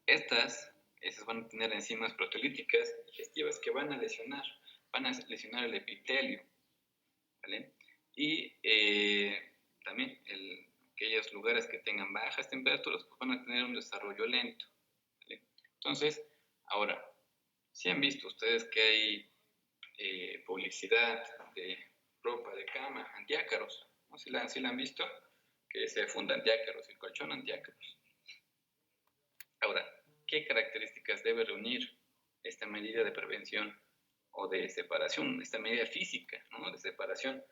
Estas van a tener enzimas proteolíticas digestivas que van a lesionar el epitelio, ¿vale? Y también aquellos lugares que tengan bajas temperaturas pues van a tener un desarrollo lento, ¿vale? Entonces, ahora, si han visto ustedes que hay publicidad de ropa de cama antiácaros, ¿no? ¿Sí la han visto? Que se funda antiácaros, el colchón antiácaros. Ahora, ¿qué características debe reunir esta medida de prevención o de separación, esta medida física, ¿no?, de separación?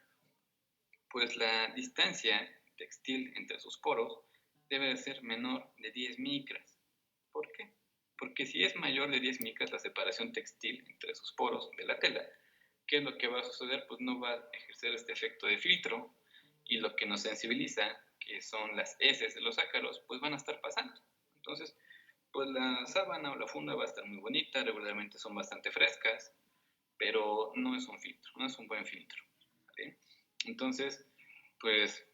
Pues la distancia textil entre sus poros debe de ser menor de 10 micras. ¿Por qué? Porque si es mayor de 10 micras la separación textil entre sus poros de la tela, ¿qué es lo que va a suceder? Pues no va a ejercer este efecto de filtro, y lo que nos sensibiliza, que son las heces de los ácaros, pues van a estar pasando. Entonces, pues la sábana o la funda va a estar muy bonita, regularmente son bastante frescas, pero no es un filtro, no es un buen filtro, ¿vale? Entonces, pues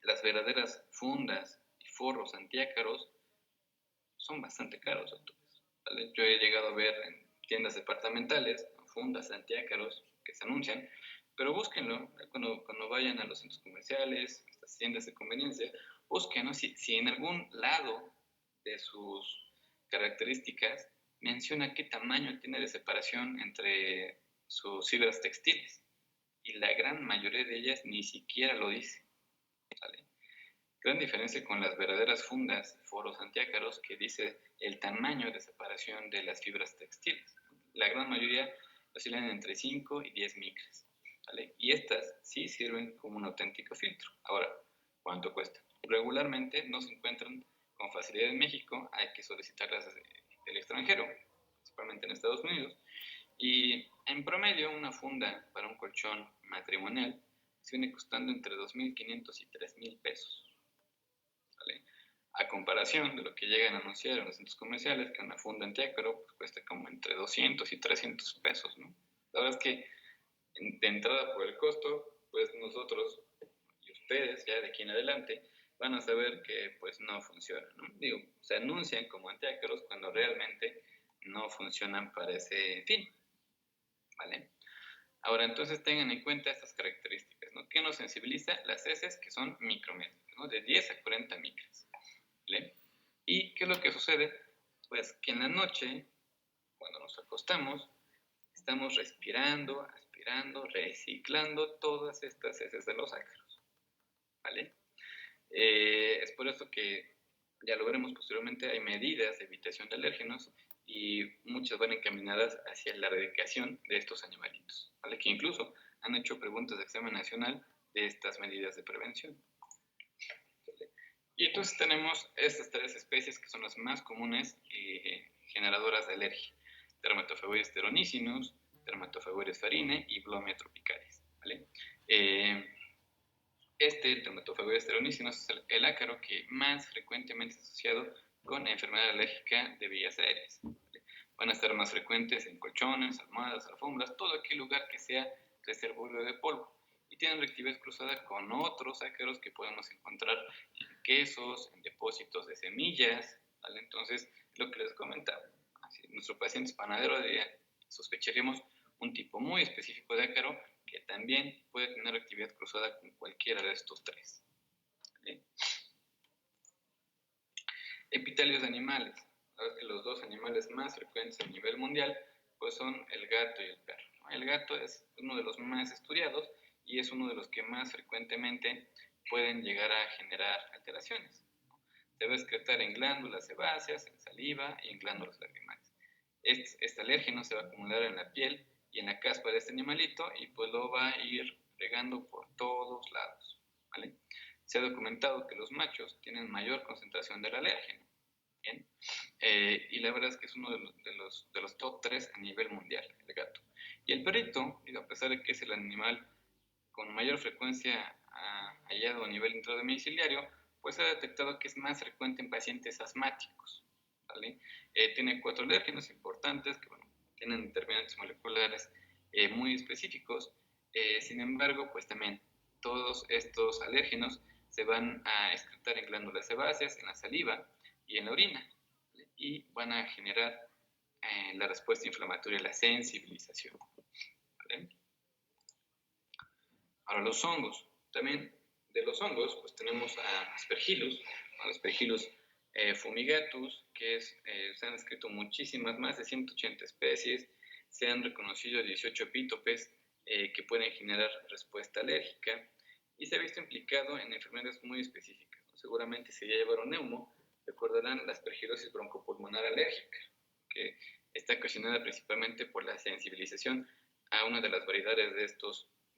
las verdaderas fundas y forros antiácaros son bastante caros, ¿vale? Yo he llegado a ver en tiendas departamentales fundas antiácaros que se anuncian, pero búsquenlo cuando vayan a los centros comerciales, a las tiendas de conveniencia, busquen, ¿no?, si en algún lado de sus características menciona qué tamaño tiene de separación entre sus fibras textiles, y la gran mayoría de ellas ni siquiera lo dice, ¿vale? Gran diferencia con las verdaderas fundas, foros antiácaros, que dice el tamaño de separación de las fibras textiles. La gran mayoría oscilan entre 5 y 10 micras, ¿vale? Y estas sí sirven como un auténtico filtro. Ahora, ¿cuánto cuesta? Regularmente no se encuentran con facilidad en México, hay que solicitarlas del extranjero, principalmente en Estados Unidos. Y en promedio, una funda para un colchón matrimonial se viene costando entre 2.500 y 3.000 pesos, ¿vale? A comparación de lo que llegan a anunciar en los centros comerciales, que una funda antiácaro pues cuesta como entre 200 y 300 pesos, ¿no? La verdad es que de entrada por el costo, pues nosotros y ustedes ya de aquí en adelante van a saber que pues no funciona, ¿no? Digo, se anuncian como antiácaros cuando realmente no funcionan para ese fin, ¿vale? Ahora, entonces tengan en cuenta estas características, ¿no? ¿Qué nos sensibiliza? Las heces, que son micrométricas, ¿no? De 10 a 40 micras, ¿vale? ¿Y qué es lo que sucede? Pues que en la noche, cuando nos acostamos, estamos respirando, aspirando, reciclando todas estas heces de los ácaros, ¿vale? Es por eso que, ya lo veremos posteriormente, hay medidas de evitación de alérgenos y muchas van encaminadas hacia la erradicación de estos animalitos, ¿vale? Que incluso han hecho preguntas de examen nacional de estas medidas de prevención, ¿vale? Y entonces tenemos estas tres especies que son las más comunes generadoras de alergia: Dermatofagoides teronícinus, Dermatofagoides farine y Blomia tropicalis, ¿vale? El Dermatofagoides teronícinus es el ácaro que más frecuentemente es asociado con enfermedad alérgica de vías aéreas, ¿vale? Van a estar más frecuentes en colchones, almohadas, alfombras, todo aquel lugar que sea reservorio de polvo. Y tienen reactividad cruzada con otros ácaros que podemos encontrar en quesos, en depósitos de semillas, ¿vale? Entonces, lo que les comentaba, si nuestro paciente es panadero, sospecharíamos un tipo muy específico de ácaro que también puede tener actividad cruzada con cualquiera de estos tres, ¿vale? Epitelios de animales. La verdad es que los dos animales más frecuentes a nivel mundial, pues son el gato y el perro, ¿no? El gato es uno de los más estudiados y es uno de los que más frecuentemente pueden llegar a generar alteraciones, ¿no? Se va a excretar en glándulas sebáceas, en saliva y en glándulas lacrimales. Este alérgeno se va a acumular en la piel y en la caspa de este animalito y pues lo va a ir regando por todos lados, ¿vale? Se ha documentado que los machos tienen mayor concentración del alérgeno, ¿bien? Y la verdad es que es uno de los top 3 a nivel mundial, el gato. Y el perrito, a pesar de que es el animal con mayor frecuencia hallado a nivel intradomiciliario, pues se ha detectado que es más frecuente en pacientes asmáticos, ¿vale? Tiene 4 alérgenos importantes que, bueno, tienen determinantes moleculares muy específicos. Sin embargo, pues también todos estos alérgenos se van a excretar en glándulas sebáceas, en la saliva y en la orina, ¿vale? Y van a generar la respuesta inflamatoria, la sensibilización, ¿vale? Ahora los hongos, también de los hongos, pues tenemos a Aspergillus, fumigatus, que se han descrito muchísimas, más de 180 especies, se han reconocido 18 epítopes que pueden generar respuesta alérgica y se ha visto implicado en enfermedades muy específicas, ¿no? Seguramente si ya llevaron neumo, recordarán la aspergilosis broncopulmonar alérgica, que está ocasionada principalmente por la sensibilización a una de las variedades de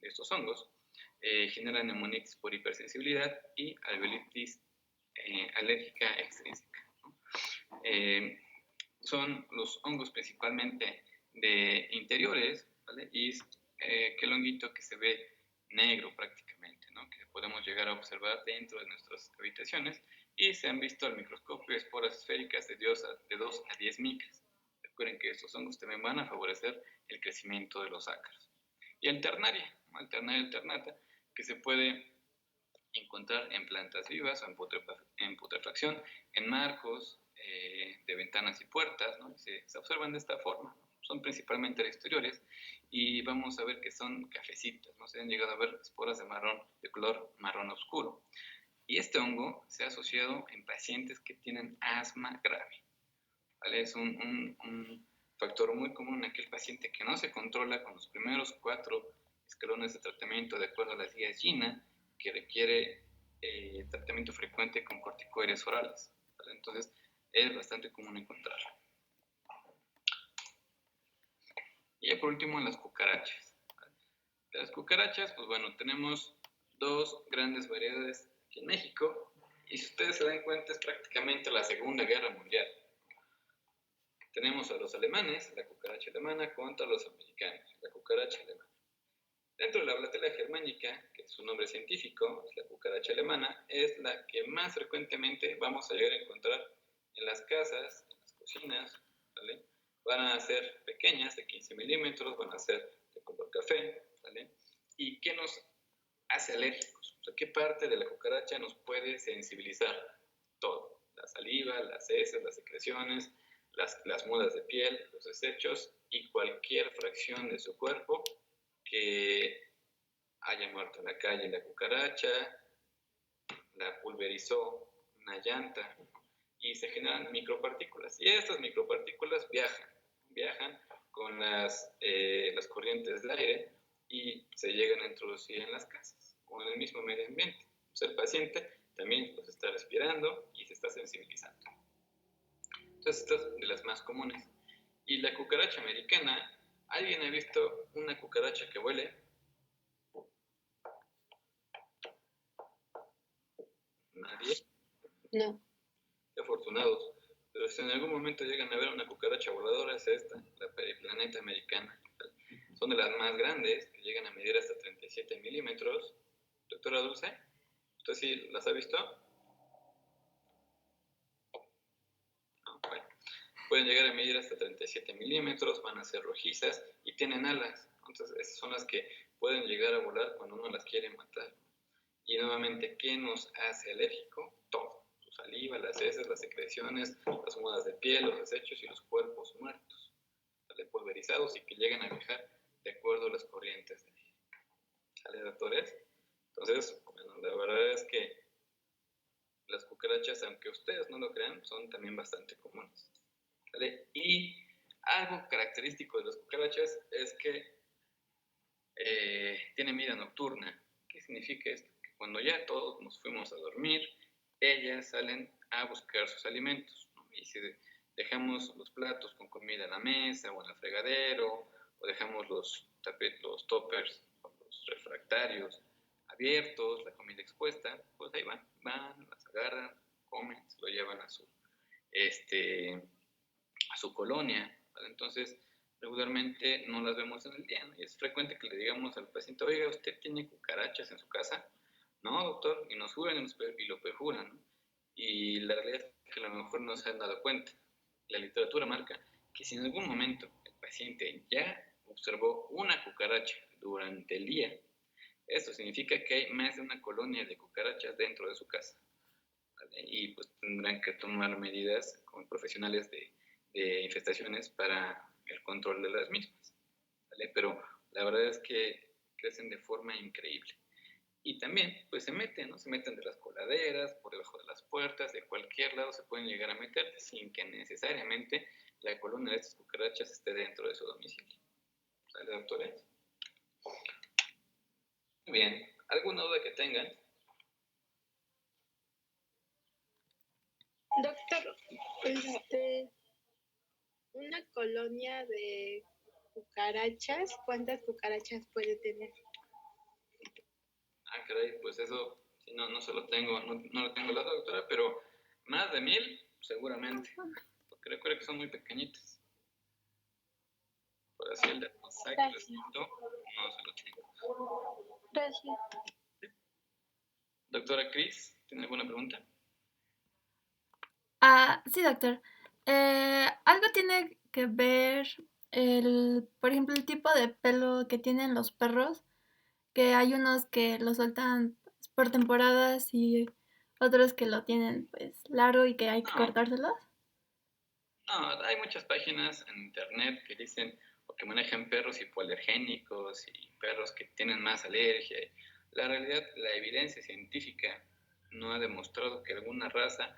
estos hongos. Genera neumonitis por hipersensibilidad y alveolitis alérgica extrínseca, ¿no? Son los hongos principalmente de interiores, ¿vale? Y que el honguito que se ve negro prácticamente, ¿no? Que podemos llegar a observar dentro de nuestras habitaciones y se han visto al microscopio esporas esféricas de 2 a 10 micras. Recuerden que estos hongos también van a favorecer el crecimiento de los ácaros. Y alternaria, alternata, que se puede encontrar en plantas vivas o en putrefacción, en marcos de ventanas y puertas, ¿no? Se observan de esta forma, ¿no? Son principalmente de exteriores y vamos a ver que son cafecitas, ¿no? Se han llegado a ver esporas de color marrón oscuro. Y este hongo se ha asociado en pacientes que tienen asma grave, ¿vale? Es un factor muy común en aquel paciente que no se controla con los primeros 4 escalones de tratamiento de acuerdo a las guías GINA, que requiere tratamiento frecuente con corticoides orales, ¿vale? Entonces es bastante común encontrarlo. Y ya por último, las cucarachas, ¿vale? De las cucarachas, pues bueno, tenemos 2 grandes variedades aquí en México y si ustedes se dan cuenta es prácticamente la Segunda Guerra Mundial. Tenemos a los alemanes, la cucaracha alemana, contra los americanos, la cucaracha alemana. Dentro de la Blatella germánica, que es su nombre científico, es la cucaracha alemana, es la que más frecuentemente vamos a llegar a encontrar en las casas, en las cocinas, ¿vale? Van a ser pequeñas, de 15 milímetros, van a ser de color café, ¿vale? ¿Y qué nos hace alérgicos? O sea, ¿qué parte de la cucaracha nos puede sensibilizar? Todo, la saliva, las heces, las secreciones, las mudas de piel, los desechos y cualquier fracción de su cuerpo que haya muerto en la calle la cucaracha, la pulverizó una llanta y se generan micropartículas. Y estas micropartículas viajan con las corrientes del aire y se llegan a introducir en las casas o en el mismo medio ambiente. O sea, el paciente también los está respirando y se está sensibilizando. Entonces, esta es de las más comunes. Y la cucaracha americana, ¿alguien ha visto una cucaracha que huele? ¿Nadie? No. Qué afortunados. Pero si en algún momento llegan a ver una cucaracha voladora, es esta, la periplaneta americana. Son de las más grandes, que llegan a medir hasta 37 milímetros. Doctora Dulce, ¿usted sí las ha visto? No, bueno. Pueden llegar a medir hasta 37 milímetros, van a ser rojizas y tienen alas. Entonces, esas son las que pueden llegar a volar cuando uno las quiere matar. Y nuevamente, ¿qué nos hace alérgico? Todo. Su saliva, las heces, las secreciones, las mudas de piel, los desechos y los cuerpos muertos, ¿vale? Pulverizados y que llegan a viajar de acuerdo a las corrientes de aire. ¿Sale, doctores? Entonces, bueno, la verdad es que las cucarachas, aunque ustedes no lo crean, son también bastante comunes, ¿vale? Y Algo característico de las cucarachas es que tienen vida nocturna. ¿Qué significa esto? Que cuando ya todos nos fuimos a dormir, ellas salen a buscar sus alimentos, ¿no? Y si dejamos los platos con comida en la mesa o en el fregadero, o dejamos los toppers o los refractarios abiertos, la comida expuesta, pues ahí van, las agarran, comen, se lo llevan a su colonia, ¿vale? Entonces, regularmente no las vemos en el día, ¿no? Y es frecuente que le digamos al paciente, oiga, ¿usted tiene cucarachas en su casa? No, doctor, y nos juran y lo perjuran, ¿no? Y la realidad es que a lo mejor no se han dado cuenta. La literatura marca que si en algún momento el paciente ya observó una cucaracha durante el día, esto significa que hay más de una colonia de cucarachas dentro de su casa, ¿vale? Y pues tendrán que tomar medidas como profesionales de infestaciones para el control de las mismas, ¿vale? Pero la verdad es que crecen de forma increíble. Y también, pues se meten, ¿no? Se meten de las coladeras, por debajo de las puertas, de cualquier lado se pueden llegar a meter sin que necesariamente la colonia de estas cucarachas esté dentro de su domicilio. ¿Sale, doctores? Muy bien. ¿Alguna duda que tengan? Doctor, una colonia de cucarachas, ¿cuántas cucarachas puede tener? Ah, caray, pues eso, sí, no se lo tengo, no lo tengo la doctora, pero más de 1000, seguramente. Porque recuerda que son muy pequeñitas. Por así el diagnóstico no se lo tengo. Gracias. Doctora Cris, ¿tiene alguna pregunta? Sí, doctor. ¿Algo tiene que ver por ejemplo, el tipo de pelo que tienen los perros? Que hay unos que lo sueltan por temporadas y otros que lo tienen pues largo y que hay que cortárselos. No, hay muchas páginas en internet que dicen o que manejan perros hipoalergénicos y perros que tienen más alergia. La realidad, la evidencia científica no ha demostrado que alguna raza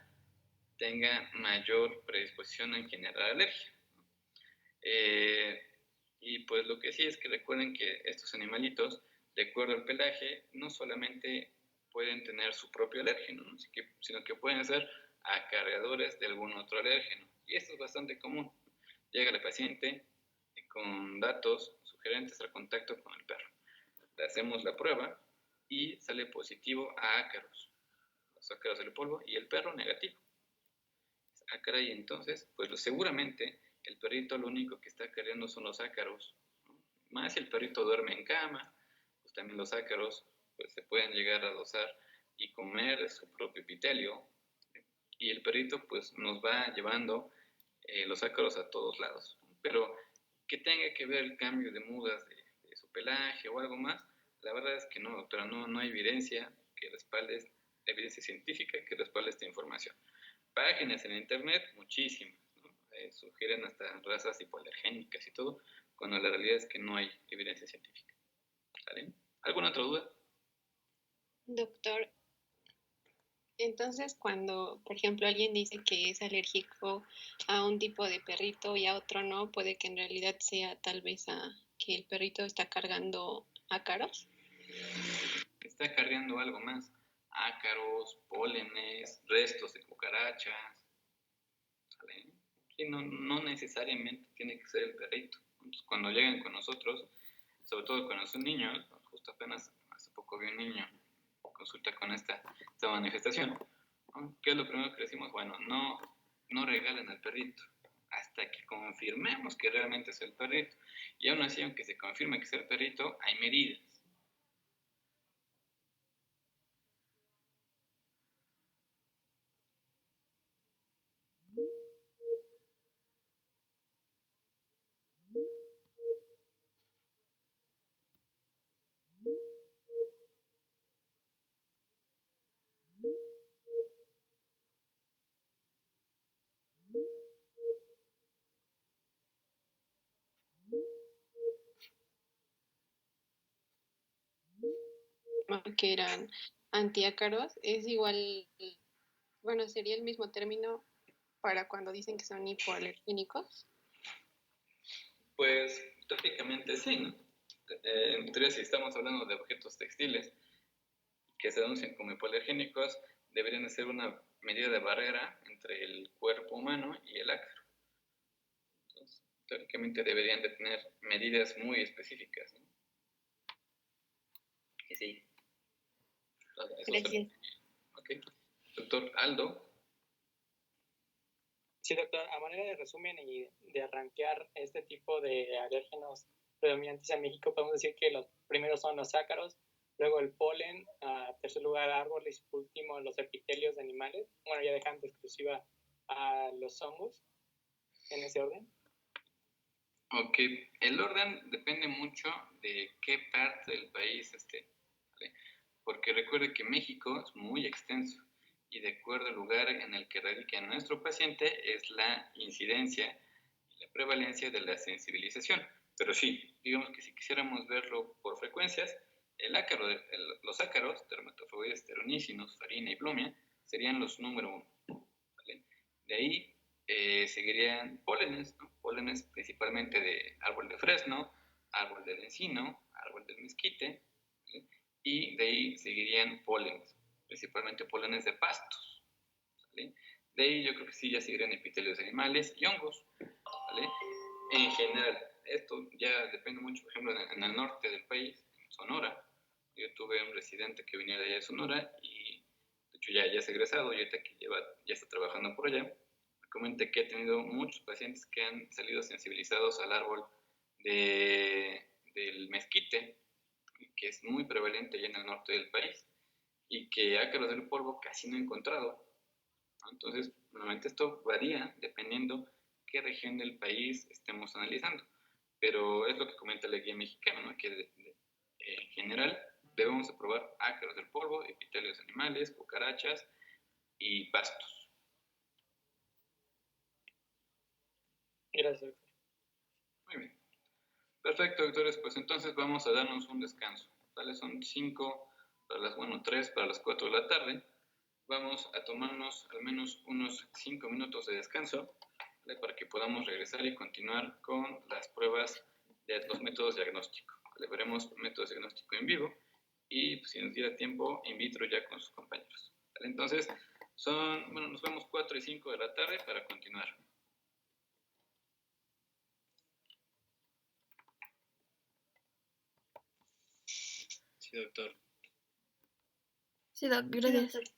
tenga mayor predisposición en generar alergia. Y pues lo que sí es que recuerden que estos animalitos, de acuerdo al pelaje, no solamente pueden tener su propio alérgeno, ¿no? Sino que pueden ser acarreadores de algún otro alérgeno. Y esto es bastante común. Llega el paciente con datos sugerentes al contacto con el perro. Le hacemos la prueba y sale positivo a ácaros. Los ácaros del polvo y el perro negativo. Ah, caray, entonces, pues seguramente el perrito lo único que está cargando son los ácaros, ¿no? Más si el perrito duerme en cama, pues también los ácaros pues, se pueden llegar a dosar y comer su propio epitelio, y el perrito pues nos va llevando los ácaros a todos lados. Pero que tenga que ver el cambio de mudas de su pelaje o algo más, la verdad es que no, doctora, no hay evidencia que respalde, evidencia científica que respalde esta información. Páginas en internet, muchísimas, ¿no? Sugieren hasta razas hipoalergénicas y todo, cuando la realidad es que no hay evidencia científica. ¿Sale? ¿Alguna otra duda? Doctor, entonces cuando, por ejemplo, alguien dice que es alérgico a un tipo de perrito y a otro no, puede que en realidad sea tal vez a que el perrito está cargando ácaros. Está cargando algo más. Ácaros, pólenes, restos de cucarachas. ¿Sale? Que no necesariamente tiene que ser el perrito. Entonces, cuando llegan con nosotros, sobre todo cuando son niños, justo apenas hace poco vi un niño consulta con esta manifestación, ¿no? ¿Qué es lo primero que decimos? Bueno, no regalen al perrito hasta que confirmemos que realmente es el perrito. Y aún así, aunque se confirme que es el perrito, hay medidas. Que eran antiácaros, es igual, bueno, sería el mismo término para cuando dicen que son hipoalergénicos. Pues teóricamente sí, ¿no? En teoría, si estamos hablando de objetos textiles que se denuncian como hipoalergénicos, deberían de ser una medida de barrera entre el cuerpo humano y el ácaro. Entonces, teóricamente deberían de tener medidas muy específicas, ¿no? Y sí. Gracias. Ok. Doctor Aldo. Sí, doctor, a manera de resumen y de arranquear este tipo de alérgenos predominantes en México, podemos decir que los primeros son los ácaros, luego el polen, tercer lugar árboles y por último los epitelios de animales. Bueno, ya dejando exclusiva a los hongos, en ese orden. Ok, el orden depende mucho de qué parte del país esté, ¿vale? Porque recuerde que México es muy extenso y de acuerdo al lugar en el que radica nuestro paciente es la incidencia y la prevalencia de la sensibilización. Pero sí, digamos que si quisiéramos verlo por frecuencias, los ácaros, dermatofoides teroníceos, farina y plumia, serían los número 1, ¿vale? De ahí seguirían pólenes, ¿no? Pólenes principalmente de árbol de fresno, árbol del encino, árbol del mezquite, ¿vale? Y de ahí seguirían pólenes, principalmente pólenes de pastos, ¿vale? De ahí yo creo que sí ya seguirían epitelios de animales y hongos, ¿vale? En general, esto ya depende mucho, por ejemplo, en el norte del país, en Sonora. Yo tuve un residente que venía de allá de Sonora y de hecho ya es egresado y ahorita que ya está trabajando por allá. Me comenta que ha tenido muchos pacientes que han salido sensibilizados al árbol del mezquite, que es muy prevalente allá en el norte del país, y que ácaros del polvo casi no he encontrado. Entonces, normalmente esto varía dependiendo qué región del país estemos analizando. Pero es lo que comenta la guía mexicana, ¿no? Que en general debemos de probar ácaros del polvo, epitelios de animales, cucarachas y pastos. Gracias, doctor. Muy bien. Perfecto, doctores. Pues entonces vamos a darnos un descanso. ¿Vale? Son 3 para las 4 de la tarde. Vamos a tomarnos al menos unos 5 minutos de descanso, ¿vale? Para que podamos regresar y continuar con las pruebas de los métodos diagnósticos. ¿Vale? Veremos métodos diagnósticos en vivo y pues, si nos diera tiempo, in vitro ya con sus compañeros. ¿Vale? Entonces, nos vemos 4 y 5 de la tarde para continuar. Sí, doctor. Sí, doc, gracias. Sí, doctor.